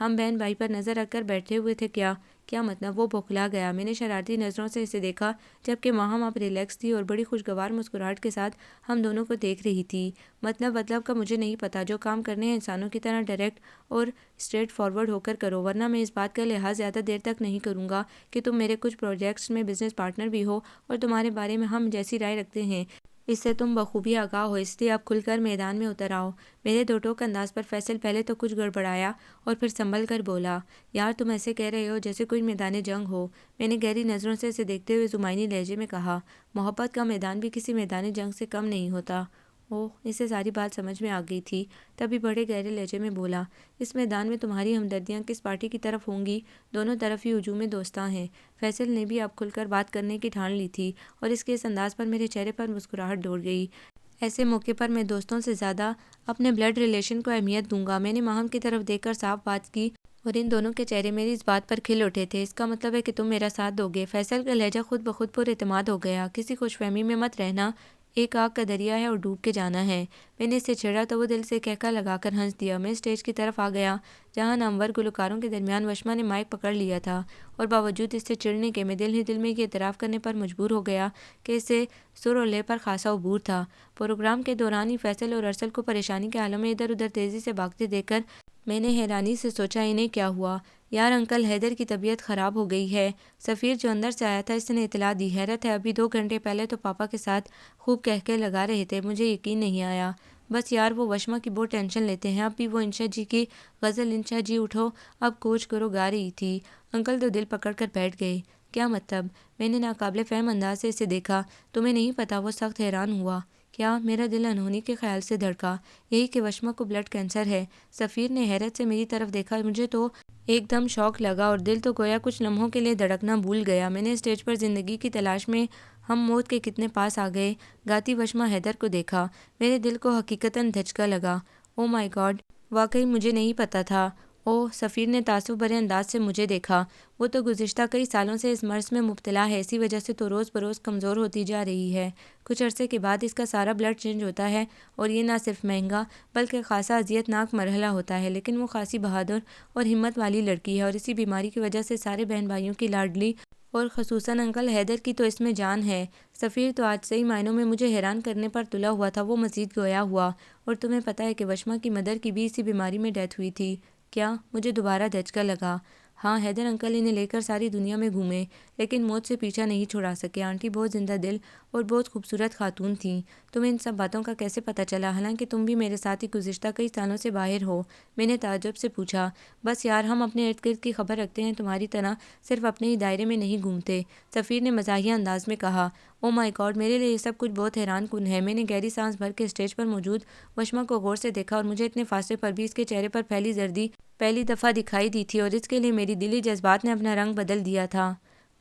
ہم بہن بھائی پر نظر رکھ کر بیٹھے ہوئے تھے کیا؟ کیا مطلب؟ وہ بوکھلا گیا۔ میں نے شرارتی نظروں سے اسے دیکھا جبکہ ماہم اب ریلیکس تھی اور بڑی خوشگوار مسکراہٹ کے ساتھ ہم دونوں کو دیکھ رہی تھی۔ مطلب کا مجھے نہیں پتا، جو کام کرنے ہیں انسانوں کی طرح ڈائریکٹ اور اسٹریٹ فارورڈ ہو کر کرو، ورنہ میں اس بات کا لحاظ زیادہ دیر تک نہیں کروں گا کہ تم میرے کچھ پروجیکٹس میں بزنس پارٹنر بھی ہو اور تمہارے بارے میں ہم جیسی رائے رکھتے ہیں اس سے تم بخوبی آگاہ ہو، اس لیے اب کھل کر میدان میں اتر آؤ۔ میرے دو ٹوک انداز پر فیصل پہلے تو کچھ گڑبڑایا اور پھر سنبھل کر بولا، یار تم ایسے کہہ رہے ہو جیسے کوئی میدان جنگ ہو۔ میں نے گہری نظروں سے اسے دیکھتے ہوئے زمائنی لہجے میں کہا، محبت کا میدان بھی کسی میدان جنگ سے کم نہیں ہوتا۔ اوہ، اسے ساری بات سمجھ میں آ گئی تھی، تبھی بڑے گہرے لہجے میں بولا، اس میدان میں تمہاری ہمدردیاں کس پارٹی کی طرف ہوں گی؟ دونوں طرف ہی ہجوم دوستاں ہیں۔ فیصل نے بھی اب کھل کر بات کرنے کی ٹھان لی تھی اور اس کے اس انداز پر میرے چہرے پر مسکراہٹ دوڑ گئی۔ ایسے موقع پر میں دوستوں سے زیادہ اپنے بلڈ ریلیشن کو اہمیت دوں گا۔ میں نے ماہم کی طرف دیکھ کر صاف بات کی اور ان دونوں کے چہرے میری اس بات پر کھل اٹھے تھے۔ اس کا مطلب ہے کہ تم میرا ساتھ دو گے؟ فیصل کا لہجہ خود بخود پر اعتماد ہو گیا۔ کسی خوش فہمی میں مت رہنا، ایک آگ کا دریا ہے اور ڈوب کے جانا ہے۔ میں نے اس سے چھیڑا تو وہ دل سے کہکا لگا کر ہنس دیا۔ میں اسٹیج کی طرف آ گیا جہاں نامور گلوکاروں کے درمیان وشما نے مائک پکڑ لیا تھا، اور باوجود اس سے چڑھنے کے میں دل ہی دل میں یہ اعتراف کرنے پر مجبور ہو گیا کہ اس سے سر اور لے پر خاصا عبور تھا۔ پروگرام کے دوران ہی فیصل اور ارسل کو پریشانی کے حالوں میں ادھر ادھر تیزی سے بھاگتے دیکھ کر میں نے حیرانی سے سوچا انہیں کیا ہوا؟ یار انکل حیدر کی طبیعت خراب ہو گئی ہے۔ سفیر جو اندر سے آیا تھا اس نے اطلاع دی۔ حیرت ہے ابھی 2 گھنٹے پہلے تو پاپا کے ساتھ خوب کہکے لگا رہے تھے، مجھے یقین نہیں آیا۔ بس یار وہ وشما کی بہت ٹینشن لیتے ہیں۔ اب بھی وہ انشا جی کی غزل انشا جی اٹھو اب کوچ کرو گا رہی تھی۔ انکل تو دل پکڑ کر بیٹھ گئے۔ کیا مطلب؟ میں نے ناقابل فہم انداز سے اسے دیکھا۔ تمہیں نہیں پتا؟ وہ سخت حیران ہوا۔ کیا؟ میرا دل انہونی کے خیال سے دھڑکا۔ یہی کہ وشما کو بلڈ کینسر ہے۔ سفیر نے حیرت سے میری طرف دیکھا۔ مجھے تو ایک دم شوق لگا اور دل تو گویا کچھ لمحوں کے لیے دھڑکنا بھول گیا۔ میں نے اسٹیج پر زندگی کی تلاش میں ہم موت کے کتنے پاس آ گئے گاتی وشما حیدر کو دیکھا۔ میرے دل کو حقیقتاً دھچکا لگا۔ او مائی گاڈ، واقعی مجھے نہیں پتا تھا۔ اوہ، سفیر نے تعصب بھرے انداز سے مجھے دیکھا۔ وہ تو گزشتہ کئی سالوں سے اس مرض میں مبتلا ہے، اسی وجہ سے تو روز بروز کمزور ہوتی جا رہی ہے۔ کچھ عرصے کے بعد اس کا سارا بلڈ چینج ہوتا ہے اور یہ نہ صرف مہنگا بلکہ خاصا اذیت ناک مرحلہ ہوتا ہے، لیکن وہ خاصی بہادر اور ہمت والی لڑکی ہے اور اسی بیماری کی وجہ سے سارے بہن بھائیوں کی لاڈلی اور خصوصاً انکل حیدر کی تو اس میں جان ہے۔ سفیر تو آج صحیح معنوں میں مجھے حیران کرنے پر تلا ہوا تھا۔ وہ مزید گویا ہوا، اور تمہیں پتہ ہے کہ وشما کی مدر کی بھی اسی بیماری میں ڈیتھ ہوئی تھی؟ کیا؟ مجھے دوبارہ دھچکا لگا۔ ہاں، حیدر انکل انہیں لے کر ساری دنیا میں گھومے لیکن موت سے پیچھا نہیں چھڑا سکے۔ آنٹی بہت زندہ دل اور بہت خوبصورت خاتون تھیں۔ تمہیں ان سب باتوں کا کیسے پتہ چلا، حالانکہ تم بھی میرے ساتھ ہی گزشتہ کئی سالوں سے باہر ہو؟ میں نے تعجب سے پوچھا۔ بس یار، ہم اپنے ارد گرد کی خبر رکھتے ہیں، تمہاری طرح صرف اپنے ہی دائرے میں نہیں گھومتے، سفیر نے مزاحیہ انداز میں کہا۔ او مائی گاڈ، میرے لیے یہ سب کچھ بہت حیران کن ہے۔ میں نے گہری سانس بھر کے اسٹیج پر موجود وشما کو غور سے دیکھا اور مجھے اتنے فاصلے پر بھی اس کے چہرے پر پھیلی زردی پہلی دفعہ دکھائی دی تھی، اور اس کے لیے میری دلی جذبات نے اپنا رنگ بدل دیا تھا۔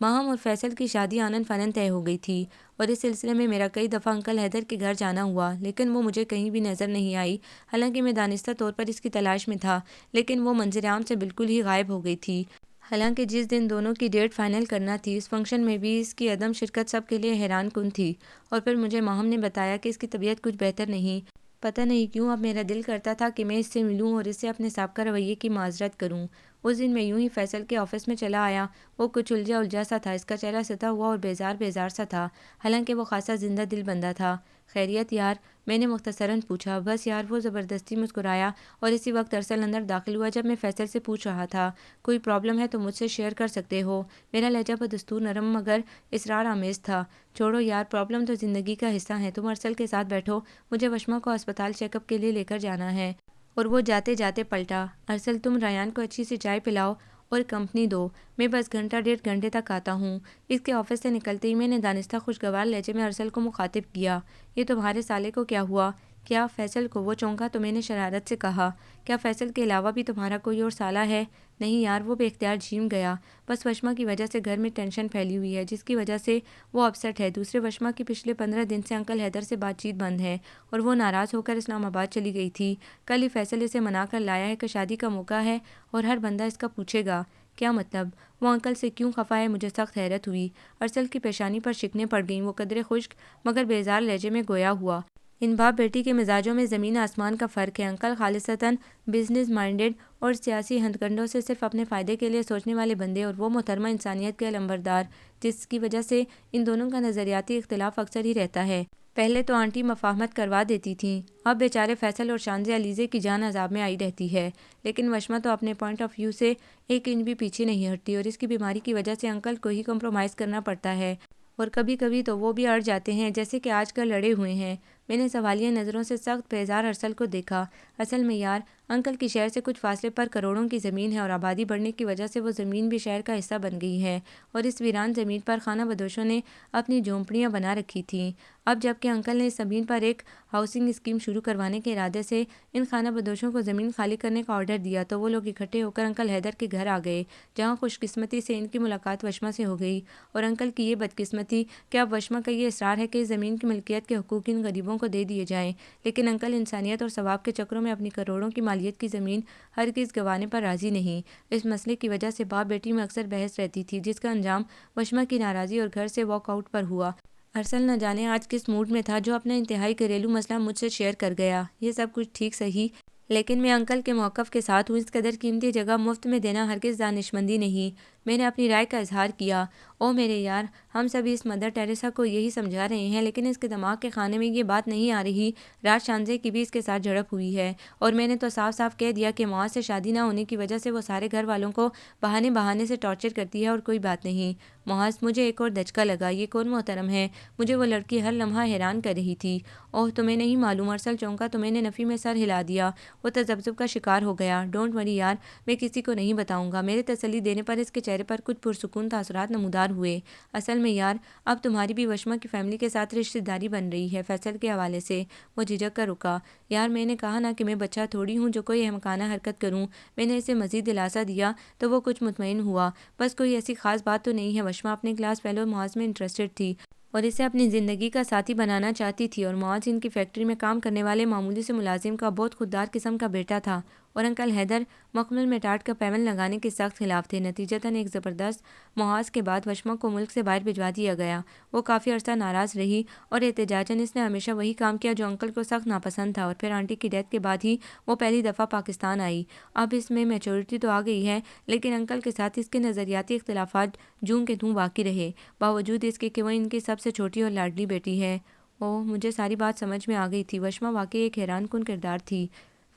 ماہم اور فیصل کی شادی آنن فانن طے ہو گئی تھی، اور اس سلسلے میں میرا کئی دفعہ انکل حیدر کے گھر جانا ہوا، لیکن وہ مجھے کہیں بھی نظر نہیں آئی۔ حالانکہ میں دانستہ طور پر اس کی تلاش میں تھا، لیکن وہ منظر عام سے بالکل ہی غائب ہو گئی تھی۔ حالانکہ جس دن دونوں کی ڈیٹ فائنل کرنا تھی، اس فنکشن میں بھی اس کی عدم شرکت سب کے لیے حیران کن تھی۔ اور پھر مجھے ماہم نے بتایا کہ اس کی طبیعت کچھ بہتر نہیں۔ پتہ نہیں کیوں اب میرا دل کرتا تھا کہ میں اس سے ملوں اور اس سے اپنے سابقہ رویے کی معذرت کروں۔ اس دن میں یوں ہی فیصل کے آفس میں چلا آیا۔ وہ کچھ الجھا سا تھا، اس کا چہرہ ستا ہوا اور بیزار سا تھا، حالانکہ وہ خاصا زندہ دل بندہ تھا۔ خیریت یار؟ میں نے مختصراً پوچھا۔ بس یار، وہ زبردستی مسکرایا، اور اسی وقت ارسل اندر داخل ہوا جب میں فیصل سے پوچھ رہا تھا۔ کوئی پرابلم ہے تو مجھ سے شیئر کر سکتے ہو۔ میرا لہجہ بدستور نرم مگر اصرار آمیز تھا۔ چھوڑو یار، پرابلم تو زندگی کا حصہ ہے، تم ارسل کے ساتھ بیٹھو، مجھے وشما کو اسپتال چیک اپ کے لیے لے کر جانا ہے۔ اور وہ جاتے جاتے پلٹا۔ ارسل، تم ریان کو اچھی سی چائے پلاؤ اور کمپنی دو، میں بس گھنٹہ 1.5 گھنٹے تک آتا ہوں۔ اس کے آفس سے نکلتے ہی میں نے دانستہ خوشگوار لہجے میں ارسل کو مخاطب کیا۔ یہ تمہارے سالے کو کیا ہوا؟ کیا؟ فیصل کو؟ وہ چونکا تو میں نے شرارت سے کہا۔ کیا فیصل کے علاوہ بھی تمہارا کوئی اور سالہ ہے؟ نہیں یار، وہ بے اختیار جھیم گیا۔ بس وشما کی وجہ سے گھر میں ٹینشن پھیلی ہوئی ہے، جس کی وجہ سے وہ اپسیٹ ہے۔ دوسرے، وشما کی پچھلے 15 دن سے انکل حیدر سے بات چیت بند ہے، اور وہ ناراض ہو کر اسلام آباد چلی گئی تھی۔ کل ہی فیصل اسے منا کر لایا ہے کہ شادی کا موقع ہے اور ہر بندہ اس کا پوچھے گا۔ کیا مطلب؟ وہ انکل سے کیوں خفا ہے؟ مجھے سخت حیرت ہوئی۔ ارسل کی پیشانی پر شکنیں پڑ گئیں۔ وہ قدرے خشک مگر بیزار لہجے میں گویا ہوا۔ ان باپ بیٹی کے مزاجوں میں زمین آسمان کا فرق ہے۔ انکل خالصتاً بزنس مائنڈڈ اور سیاسی ہتھکنڈوں سے صرف اپنے فائدے کے لیے سوچنے والے بندے، اور وہ محترمہ انسانیت کے علمبردار، جس کی وجہ سے ان دونوں کا نظریاتی اختلاف اکثر ہی رہتا ہے۔ پہلے تو آنٹی مفاہمت کروا دیتی تھیں، اب بیچارے فیصل اور شانزے علیزے کی جان عذاب میں آئی رہتی ہے۔ لیکن وشما تو اپنے پوائنٹ آف ویو سے ایک انچ بھی پیچھے نہیں ہٹتی، اور اس کی بیماری کی وجہ سے انکل کو ہی کمپرومائز کرنا پڑتا ہے، اور کبھی کبھی تو وہ بھی اڑ جاتے ہیں، جیسے کہ آج کل لڑے ہوئے ہیں۔ میں نے سوالیہ نظروں سے سخت بیزار ارسل کو دیکھا۔ اصل میں یار، انکل کی شہر سے کچھ فاصلے پر کروڑوں کی زمین ہے، اور آبادی بڑھنے کی وجہ سے وہ زمین بھی شہر کا حصہ بن گئی ہے، اور اس ویران زمین پر خانہ بدوشوں نے اپنی جھونپڑیاں بنا رکھی تھیں۔ اب جب کہ انکل نے اس زمین پر ایک ہاؤسنگ اسکیم شروع کروانے کے ارادے سے ان خانہ بدوشوں کو زمین خالی کرنے کا آرڈر دیا، تو وہ لوگ اکٹھے ہو کر انکل حیدر کے گھر آ گئے، جہاں خوش قسمتی سے ان کی ملاقات وشما سے ہو گئی۔ اور انکل کی یہ بدقسمتی کہ اب وشما کا یہ اصرار ہے کہ اس زمین کی ملکیت کے حقوق ان غریبوں کو دے دیے جائیں، لیکن انکل انسانیت اور ثواب کے چکروں میں اپنی کروڑوں کی مالیت کی زمین ہرگز گنوانے پر راضی نہیں۔ اس مسئلے کی وجہ سے باپ بیٹی میں اکثر بحث رہتی تھی، جس کا انجام وشما کی ناراضی اور گھر سے واک آؤٹ پر ہوا۔ ارسل نہ جانے آج کس موڈ میں تھا جو اپنا انتہائی گھریلو مسئلہ مجھ سے شیئر کر گیا۔ یہ سب کچھ ٹھیک صحیح، لیکن میں انکل کے موقف کے ساتھ ہوں۔ اس قدر قیمتی جگہ مفت میں دینا ہرگز دانشمندی نہیں۔ میں نے اپنی رائے کا اظہار کیا۔ او میرے یار، ہم سبھی اس مدر ٹیریسا کو یہی سمجھا رہے ہیں، لیکن اس کے دماغ کے خانے میں یہ بات نہیں آ رہی۔ راج شانزے کی بھی اس کے ساتھ جھڑپ ہوئی ہے، اور میں نے تو صاف صاف کہہ دیا کہ معاذ سے شادی نہ ہونے کی وجہ سے وہ سارے گھر والوں کو بہانے سے ٹارچر کرتی ہے اور کوئی بات نہیں۔ معاذ، مجھے ایک اور دھچکا لگا۔ یہ کون محترم ہے؟ مجھے وہ لڑکی ہر لمحہ حیران کر رہی تھی۔ اوہ، تمہیں نہیں معلوم؟ ارسل چونکا تو میں نے نفی میں سر ہلا دیا۔ وہ تذبذب کا شکار ہو گیا۔ ڈونٹ وری یار، میں کسی کو نہیں بتاؤں گا۔ میرے تسلی دینے پر اس کے چہرے پر کچھ پرسکون تاثرات نمودار ہوئے۔ اصل میں یار، اب تمہاری بھی وشما کی فیملی کے ساتھ رشتہ داری بن رہی ہے فیصل کے حوالے سے۔ وہ جھجک کر رکا۔ یار، میں نے کہا نا کہ میں بچہ تھوڑی ہوں جو کوئی احمقانہ حرکت کروں۔ میں نے اسے مزید دلاسا دیا تو وہ کچھ مطمئن ہوا۔ بس کوئی ایسی خاص بات تو نہیں ہے۔ وشما اپنے کلاس فیلو معاذ میں انٹرسٹڈ تھی اور اسے اپنی زندگی کا ساتھی بنانا چاہتی تھی، اور معاذ ان کی فیکٹری میں کام کرنے والے معمولی سے ملازم کا بہت خوددار قسم کا بیٹا تھا، اور انکل حیدر مکمل میٹارڈ کا پیون لگانے کے سخت خلاف تھے۔ نتیجتاً ایک زبردست محاذ کے بعد وشما کو ملک سے باہر بھجوا دیا گیا۔ وہ کافی عرصہ ناراض رہی اور احتجاجاً اس نے ہمیشہ وہی کام کیا جو انکل کو سخت ناپسند تھا، اور پھر آنٹی کی ڈیتھ کے بعد ہی وہ پہلی دفعہ پاکستان آئی۔ اب اس میں میچورٹی تو آ گئی ہے، لیکن انکل کے ساتھ اس کے نظریاتی اختلافات جوں کے توں باقی رہے، باوجود اس کے کہ وہ ان کی سب سے چھوٹی اور لاڈلی بیٹی ہے۔ اوہ، مجھے ساری بات سمجھ میں آ گئی تھی۔ وشما واقعی ایک حیران کن کردار تھی۔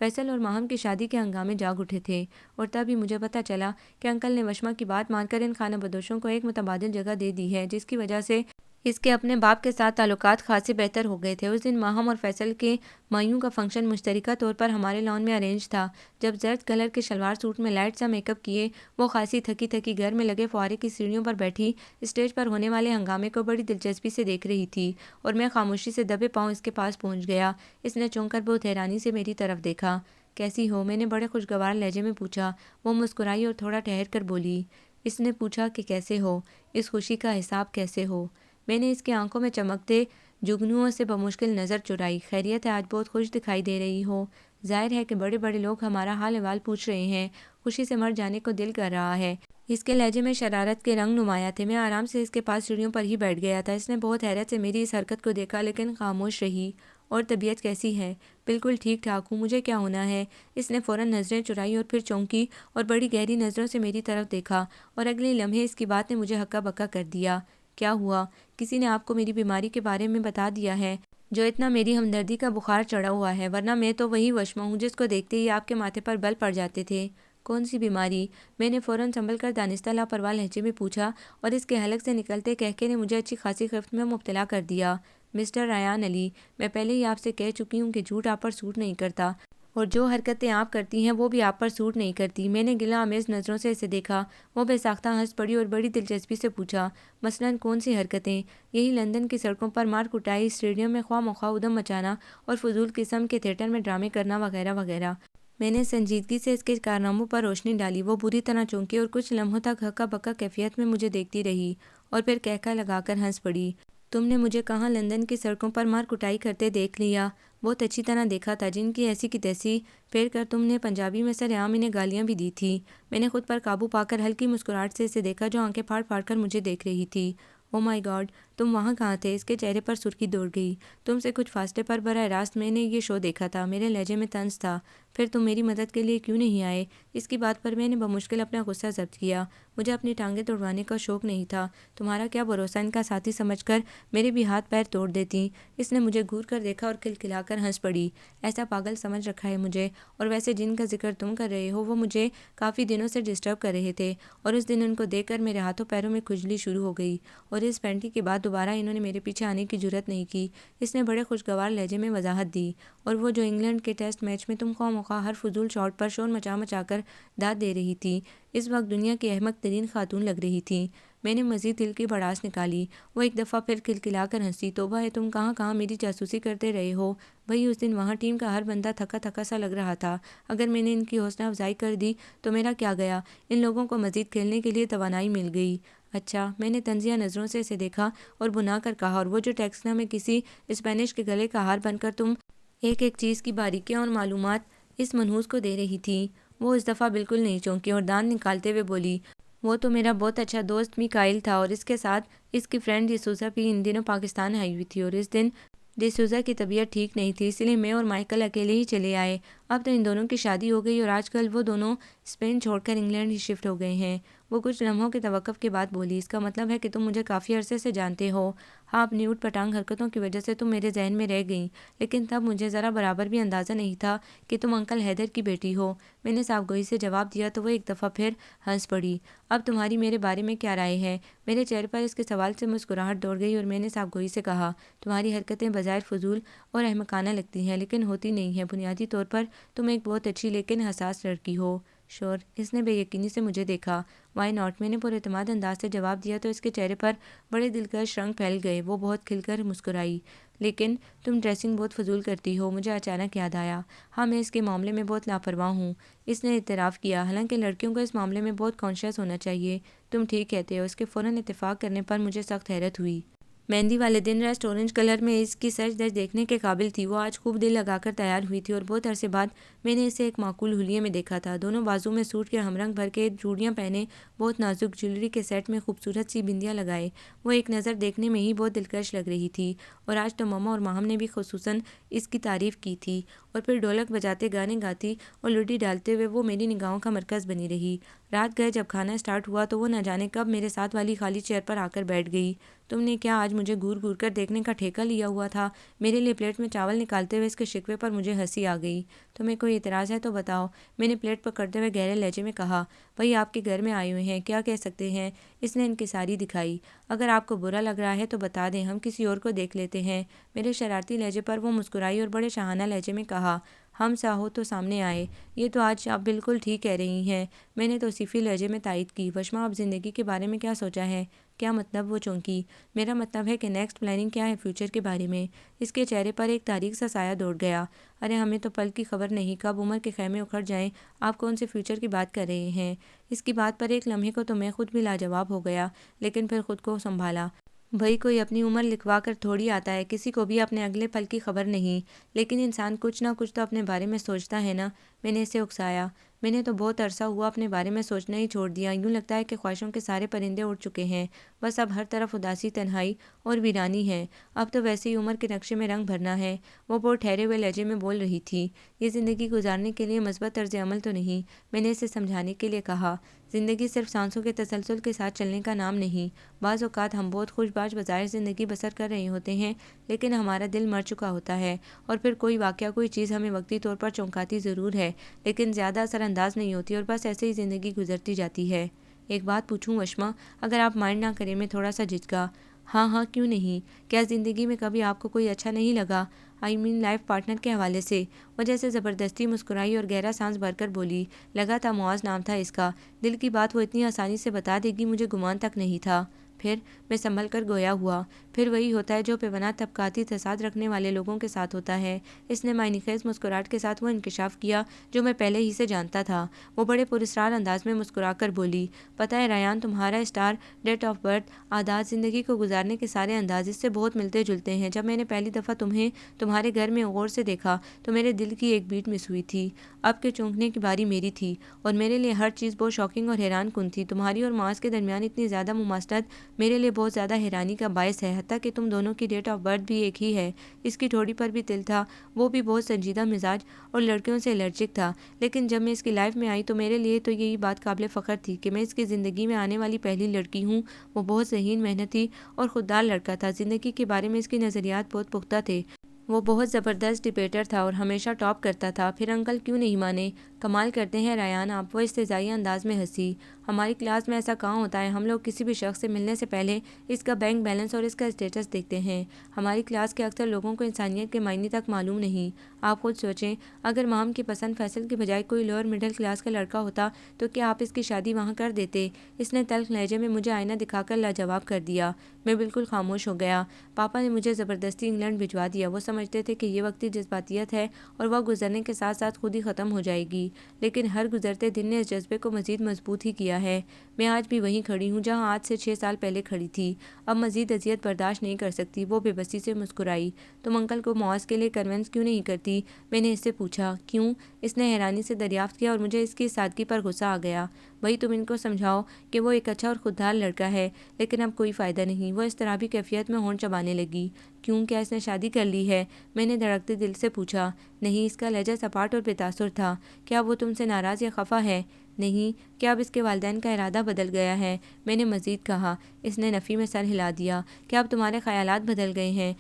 فیصل اور ماہم کی شادی کے ہنگامے جاگ اٹھے تھے، اور تب ہی مجھے پتہ چلا کہ انکل نے وشما کی بات مان کر ان خانہ بدوشوں کو ایک متبادل جگہ دے دی ہے، جس کی وجہ سے اس کے اپنے باپ کے ساتھ تعلقات خاصے بہتر ہو گئے تھے۔ اس دن ماہم اور فیصل کے مائیوں کا فنکشن مشترکہ طور پر ہمارے لان میں ارینج تھا۔ جب زرد کلر کے شلوار سوٹ میں لائٹ سا میک اپ کیے وہ خاصی تھکی تھکی گھر میں لگے فوارے کی سیڑھیوں پر بیٹھی اسٹیج پر ہونے والے ہنگامے کو بڑی دلچسپی سے دیکھ رہی تھی، اور میں خاموشی سے دبے پاؤں اس کے پاس پہنچ گیا۔ اس نے چونک کر بہت حیرانی سے میری طرف دیکھا۔ کیسی ہو؟ میں نے بڑے خوشگوار لہجے میں پوچھا۔ وہ مسکرائی اور تھوڑا ٹھہر کر بولی۔ اس نے پوچھا کہ کیسے ہو؟ اس خوشی کا حساب کیسے ہو؟ میں نے اس کی آنکھوں میں چمکتے جگنوؤں سے بمشکل نظر چرائی۔ خیریت ہے؟ آج بہت خوش دکھائی دے رہی ہو۔ ظاہر ہے کہ بڑے بڑے لوگ ہمارا حال احوال پوچھ رہے ہیں۔ خوشی سے مر جانے کو دل کر رہا ہے۔ اس کے لہجے میں شرارت کے رنگ نمایاں تھے۔ میں آرام سے اس کے پاس سیڑھیوں پر ہی بیٹھ گیا تھا۔ اس نے بہت حیرت سے میری اس حرکت کو دیکھا، لیکن خاموش رہی۔ اور طبیعت کیسی ہے؟ بالکل ٹھیک ٹھاک ہوں، مجھے کیا ہونا ہے؟ اس نے فوراً نظریں چرائی اور پھر چونکی اور بڑی گہری نظروں سے میری طرف دیکھا، اور اگلے لمحے اس کی بات نے مجھے ہکا بکا کر دیا۔ کیا ہوا؟ کسی نے آپ کو میری بیماری کے بارے میں بتا دیا ہے جو اتنا میری ہمدردی کا بخار چڑھا ہوا ہے؟ ورنہ میں تو وہی وشما ہوں جس کو دیکھتے ہی آپ کے ماتھے پر بل پڑ جاتے تھے۔ کون سی بیماری؟ میں نے فوراً سنبھل کر دانستہ لاپرواہ لہجے میں پوچھا، اور اس کے حلق سے نکلتے کہکے نے مجھے اچھی خاصی گرفت میں مبتلا کر دیا۔ مسٹر ریان علی، میں پہلے ہی آپ سے کہہ چکی ہوں کہ جھوٹ آپ پر سوٹ نہیں کرتا، اور جو حرکتیں آپ کرتی ہیں وہ بھی آپ پر سوٹ نہیں کرتی۔ میں نے گلہ آمیز نظروں سے اسے دیکھا۔ وہ بے ساختہ ہنس پڑی اور بڑی دلچسپی سے پوچھا، مثلاً کون سی حرکتیں؟ یہی لندن کی سڑکوں پر مار کٹائی، اسٹیڈیم میں خواہ مخواہ ادھم مچانا، اور فضول قسم کے تھیٹر میں ڈرامے کرنا وغیرہ وغیرہ۔ میں نے سنجیدگی سے اس کے کارناموں پر روشنی ڈالی۔ وہ بری طرح چونکی اور کچھ لمحوں تک ہکا بکا کیفیت میں مجھے دیکھتی رہی، اور پھر کہکا لگا کر ہنس پڑی۔ تم نے مجھے کہاں لندن کی سڑکوں پر مار کٹائی کرتے دیکھ لیا؟ بہت اچھی طرح دیکھا تھا۔ جن کی ایسی کی تیسی پھیر کر تم نے پنجابی میں سر عام انہیں گالیاں بھی دی تھی۔ میں نے خود پر قابو پا کر ہلکی مسکراہٹ سے اسے دیکھا جو آنکھیں پھاڑ پھاڑ کر مجھے دیکھ رہی تھی۔ او مائی گاڈ، تم وہاں کہاں تھے؟ اس کے چہرے پر سرخی دوڑ گئی۔ تم سے کچھ فاصلے پر براہ راست میں نے یہ شو دیکھا تھا۔ میرے لہجے میں طنز تھا۔ پھر تم میری مدد کے لیے کیوں نہیں آئے؟ اس کی بات پر میں نے بمشکل اپنا غصہ ضبط کیا۔ مجھے اپنی ٹانگیں توڑوانے کا شوق نہیں تھا۔ تمہارا کیا بھروسہ، ان کا ساتھی سمجھ کر میرے بھی ہاتھ پیر توڑ دیتی۔ اس نے مجھے گھور کر دیکھا اور کھلکھلا کر ہنس پڑی۔ ایسا پاگل سمجھ رکھا ہے مجھے، اور ویسے جن کا ذکر تم کر رہے ہو وہ مجھے کافی دنوں سے ڈسٹرب کر رہے تھے، اور اس دن ان کو دیکھ کر میرے ہاتھوں پیروں میں کھجلی شروع ہو گئی، اور اس پینٹی کے بعد دوبارہ انہوں نے میرے پیچھے آنے کی جرات نہیں کی۔ اس نے بڑے خوشگوار لہجے میں وضاحت دی۔ اور وہ جو انگلینڈ کے ٹیسٹ میچ میں تم خواہ مخواہ ہر فضول شاٹ پر شور مچا مچا کر داد دے رہی تھی، اس وقت دنیا کی احمق ترین خاتون لگ رہی تھی۔ میں نے مزید دل کی بھڑاس نکالی۔ وہ ایک دفعہ پھر کھلکھلا کر ہنسی۔ توبہ ہے، تم کہاں کہاں میری جاسوسی کرتے رہے ہو۔ بھئی اس دن وہاں ٹیم کا ہر بندہ تھکا تھکا سا لگ رہا تھا۔ اگر میں نے ان کی حوصلہ افزائی کر دی تو میرا کیا گیا؟ ان لوگوں کو مزید کھیلنے کے لیے توانائی مل گئی۔ اچھا، میں نے طنزیہ نظروں سے اسے دیکھا اور بنا کر کہا، اور وہ جو ٹیکسلا میں کسی اسپینش کے گلے کا ہار بن کر تم ایک ایک چیز کی باریکیاں اور معلومات اس منحوس کو دے رہی تھی؟ وہ اس دفعہ بالکل نہیں چونکی اور دانت نکالتے ہوئے بولی، وہ تو میرا بہت اچھا دوست میکائل تھا اور اس کے ساتھ اس کی فرینڈ ڈسوزا بھی ان دنوں پاکستان آئی ہوئی تھی، اور اس دن ڈسوزا کی طبیعت ٹھیک نہیں تھی، اس لیے میں اور مائیکل اکیلے ہی چلے آئے۔ اب تو ان دونوں کی شادی ہو گئی اور آج کل وہ دونوں اسپین چھوڑ کر انگلینڈ ہی شفٹ ہو گئے ہیں۔ وہ کچھ لمحوں کے توقف کے بعد بولی، اس کا مطلب ہے کہ تم مجھے کافی عرصے سے جانتے ہو؟ ہاں، اپنی اوٹ پٹانگ حرکتوں کی وجہ سے تم میرے ذہن میں رہ گئیں، لیکن تب مجھے ذرا برابر بھی اندازہ نہیں تھا کہ تم انکل حیدر کی بیٹی ہو۔ میں نے صاف گوئی سے جواب دیا تو وہ ایک دفعہ پھر ہنس پڑی۔ اب تمہاری میرے بارے میں کیا رائے ہے؟ میرے چہرے پر اس کے سوال سے مسکراہٹ دوڑ گئی اور میں نے صاف گوئی سے کہا، تمہاری حرکتیں بظاہر فضول اور احمقانہ لگتی ہیں لیکن ہوتی نہیں ہیں۔ بنیادی طور پر تم ایک بہت اچھی لیکن حساس لڑکی ہو۔ شور، اس نے بے یقینی سے مجھے دیکھا۔ وائی ناٹ، میں نے پر اعتماد انداز سے جواب دیا تو اس کے چہرے پر بڑے دلکش رنگ پھیل گئے۔ وہ بہت کھل کر مسکرائی۔ لیکن تم ڈریسنگ بہت فضول کرتی ہو۔ مجھے اچانک یاد آیا، ہاں میں اس کے معاملے میں بہت لاپرواہ ہوں، اس نے اعتراف کیا۔ حالانکہ لڑکیوں کو اس معاملے میں بہت کانشیس ہونا چاہیے۔ تم ٹھیک کہتے ہو۔ اس کے فوراً اتفاق کرنے پر مجھے سخت حیرت ہوئی۔ مہندی والے دن ریسٹ اورنج کلر میں اس کی سج دج دیکھنے کے قابل تھی۔ وہ آج خوب دل لگا کر تیار ہوئی تھی اور بہت عرصے بعد میں نے اسے ایک معقول حلیے میں دیکھا تھا۔ دونوں بازو میں سوٹ کے ہم رنگ بھر کے چوڑیاں پہنے، بہت نازک جویلری کے سیٹ میں خوبصورت سی بندیاں لگائے، وہ ایک نظر دیکھنے میں ہی بہت دلکش لگ رہی تھی۔ اور آج تو ماما اور ماہم نے بھی خصوصاً اس کی تعریف کی تھی۔ اور پھر ڈھولک بجاتے، گانے گاتی اور لڈی ڈالتے ہوئے وہ میری نگاہوں کا مرکز بنی رہی۔ رات گئے جب کھانا اسٹارٹ ہوا تو وہ نہ جانے کب میرے ساتھ والی خالی چیئر پر آ کر بیٹھ گئی۔ تم نے کیا آج مجھے گور گور کر دیکھنے کا ٹھیکہ لیا ہوا تھا؟ میرے لیے پلیٹ میں چاول نکالتے ہوئے اس کے شکوے پر مجھے ہنسی آ گئی۔ تمہیں کوئی اعتراض ہے تو بتاؤ، میں نے پلیٹ پکڑتے ہوئے گہرے لہجے میں کہا۔ وہی آپ کے گھر میں آئے ہوئے ہیں، کیا کہہ سکتے ہیں؟ اس نے انکساری دکھائی۔ اگر آپ کو برا لگ رہا ہے تو بتا دیں، ہم کسی اور کو دیکھ لیتے ہیں۔ میرے شرارتی لہجے پر وہ مسکرائی اور بڑے شاہانہ لہجے میں کہا، ہم چاہو تو سامنے آئے۔ یہ تو آج آپ بالکل ٹھیک کہہ رہی ہیں۔ میں نے توصیفی لہجے میں تائید کی۔ وشما، اب زندگی کے بارے میں کیا سوچا ہے؟ کیا مطلب؟ وہ چونکی۔ میرا مطلب ہے کہ نیکسٹ پلاننگ کیا ہے فیوچر کے بارے میں؟ اس کے چہرے پر ایک تاریک سا سایہ دوڑ گیا۔ ارے ہمیں تو پل کی خبر نہیں، کب عمر کے خیمے اکھڑ جائیں۔ آپ کون سے فیوچر کی بات کر رہے ہیں؟ اس کی بات پر ایک لمحے کو تو میں خود بھی لاجواب ہو گیا، لیکن پھر خود کو سنبھالا۔ بھئی کوئی اپنی عمر لکھوا کر تھوڑی آتا ہے، کسی کو بھی اپنے اگلے پل کی خبر نہیں، لیکن انسان کچھ نہ کچھ تو اپنے بارے میں سوچتا ہے نا۔ میں نے اسے اکسایا۔ میں نے تو بہت عرصہ ہوا اپنے بارے میں سوچنا ہی چھوڑ دیا، یوں لگتا ہے کہ خواہشوں کے سارے پرندے اڑ چکے ہیں، بس اب ہر طرف اداسی، تنہائی اور ویرانی ہے۔ اب تو ویسے ہی عمر کے نقشے میں رنگ بھرنا ہے۔ وہ بہت ٹھہرے ہوئے لہجے میں بول رہی تھی۔ یہ زندگی گزارنے کے لیے مثبت طرز عمل تو نہیں، میں نے اسے سمجھانے کے لیے کہا۔ زندگی صرف سانسوں کے تسلسل کے ساتھ چلنے کا نام نہیں۔ بعض اوقات ہم بہت خوش باش بظاہر زندگی بسر کر رہے ہوتے ہیں، لیکن ہمارا دل مر چکا ہوتا ہے، اور پھر کوئی واقعہ، کوئی چیز ہمیں وقتی طور پر چونکاتی ضرور ہے، لیکن زیادہ اثر انداز نہیں ہوتی، اور بس ایسے ہی زندگی گزرتی جاتی ہے۔ ایک بات پوچھوں وشما، اگر آپ مائنڈ نہ کریں؟ میں تھوڑا سا جھجکا۔ ہاں ہاں، کیوں نہیں؟ کیا زندگی میں کبھی آپ کو کوئی اچھا نہیں لگا؟ آئی مین لائف پارٹنر کے حوالے سے؟ وہ جیسے زبردستی مسکرائی اور گہرا سانس بھر کر بولی، لگا تھا معاذ نام تھا اس کا، دل کی بات وہ اتنی آسانی سے بتا دے گی، مجھے گمان تک نہیں تھا۔ پھر میں سنبھل کر گویا ہوا، پھر وہی ہوتا ہے جو بے پناہ طبقاتی تصاد رکھنے والے لوگوں کے ساتھ ہوتا ہے۔ اس نے معنی خیز مسکراہٹ کے ساتھ وہ انکشاف کیا جو میں پہلے ہی سے جانتا تھا۔ وہ بڑے پراسرار انداز میں مسکرا کر بولی، پتہ ہے ریان، تمہارا اسٹار، ڈیٹ آف برتھ، عادات، زندگی کو گزارنے کے سارے انداز اس سے بہت ملتے جلتے ہیں۔ جب میں نے پہلی دفعہ تمہیں تمہارے گھر میں غور سے دیکھا تو میرے دل کی ایک بیٹ مس ہوئی تھی۔ اب کے چونکنے کی باری میری تھی، اور میرے لیے ہر چیز بہت شاکنگ اور حیران کن تھی۔ تمہاری اور معاذ کے درمیان اتنی زیادہ مماثلت میرے لیے بہت زیادہ حیرانی کا باعث ہے، حتیٰ کہ تم دونوں کی ڈیٹ آف برتھ بھی ایک ہی ہے۔ اس کی ٹھوڑی پر بھی تل تھا، وہ بھی بہت سنجیدہ مزاج اور لڑکیوں سے الرجک تھا، لیکن جب میں اس کی لائف میں آئی تو میرے لیے تو یہی بات قابل فخر تھی کہ میں اس کی زندگی میں آنے والی پہلی لڑکی ہوں۔ وہ بہت ذہین، محنتی اور خوددار لڑکا تھا۔ زندگی کے بارے میں اس کے نظریات بہت پختہ تھے۔ وہ بہت زبردست ڈبیٹر تھا اور ہمیشہ ٹاپ کرتا تھا۔ پھر انکل کیوں نہیں مانے؟ کمال کرتے ہیں ریان آپ، وہ استہزائی انداز میں ہنسی۔ ہماری کلاس میں ایسا کہاں ہوتا ہے، ہم لوگ کسی بھی شخص سے ملنے سے پہلے اس کا بینک بیلنس اور اس کا اسٹیٹس دیکھتے ہیں۔ ہماری کلاس کے اکثر لوگوں کو انسانیت کے معنی تک معلوم نہیں۔ آپ خود سوچیں، اگر ماہم کی پسند فیصل کی بجائے کوئی لوور مڈل کلاس کا لڑکا ہوتا تو کیا آپ اس کی شادی وہاں کر دیتے؟ اس نے تلخ لہجے میں مجھے آئینہ دکھا کر لاجواب کر دیا۔ میں بالکل خاموش ہو گیا۔ پاپا نے مجھے زبردستی انگلینڈ بھجوا دیا، وہ سمجھتے تھے کہ یہ وقتی جذباتیت ہے اور وہ گزرنے کے ساتھ ساتھ خود ہی ختم ہو جائے گی، لیکن ہر گزرتے دن نے اس جذبے کو مزید مضبوط ہی کیا ہے۔ میں آج بھی وہیں کھڑی ہوں جہاں آج سے 6 سال پہلے کھڑی تھی، اب مزید اذیت برداشت نہیں کر سکتی۔ وہ بے بسی سے مسکرائی۔ تم انکل کو معاذ کے لیے کنونس کیوں نہیں کرتی؟ میں نے اس سے پوچھا۔ کیوں؟ اس نے حیرانی سے دریافت کیا اور مجھے اس کی سادگی پر غصہ آ گیا۔ وہی تم ان کو سمجھاؤ کہ وہ ایک اچھا اور خوددار لڑکا ہے، لیکن اب کوئی فائدہ نہیں۔ وہ اضطرابی کیفیت میں ہونٹ چبانے لگی۔ کیوں؟ کیا اس نے شادی کر لی ہے؟ میں نے دھڑکتے دل سے پوچھا۔ نہیں، اس کا لہجہ سپاٹ اور بے تاثر تھا۔ کیا وہ تم سے ناراض یا خفا ہے؟ نہیں۔ کیا اب اس کے والدین کا ارادہ بدل گیا ہے؟ میں نے مزید کہا۔ اس نے نفی میں سر ہلا دیا۔ کیا اب تمہارے خیالات بدل گئے ہیں؟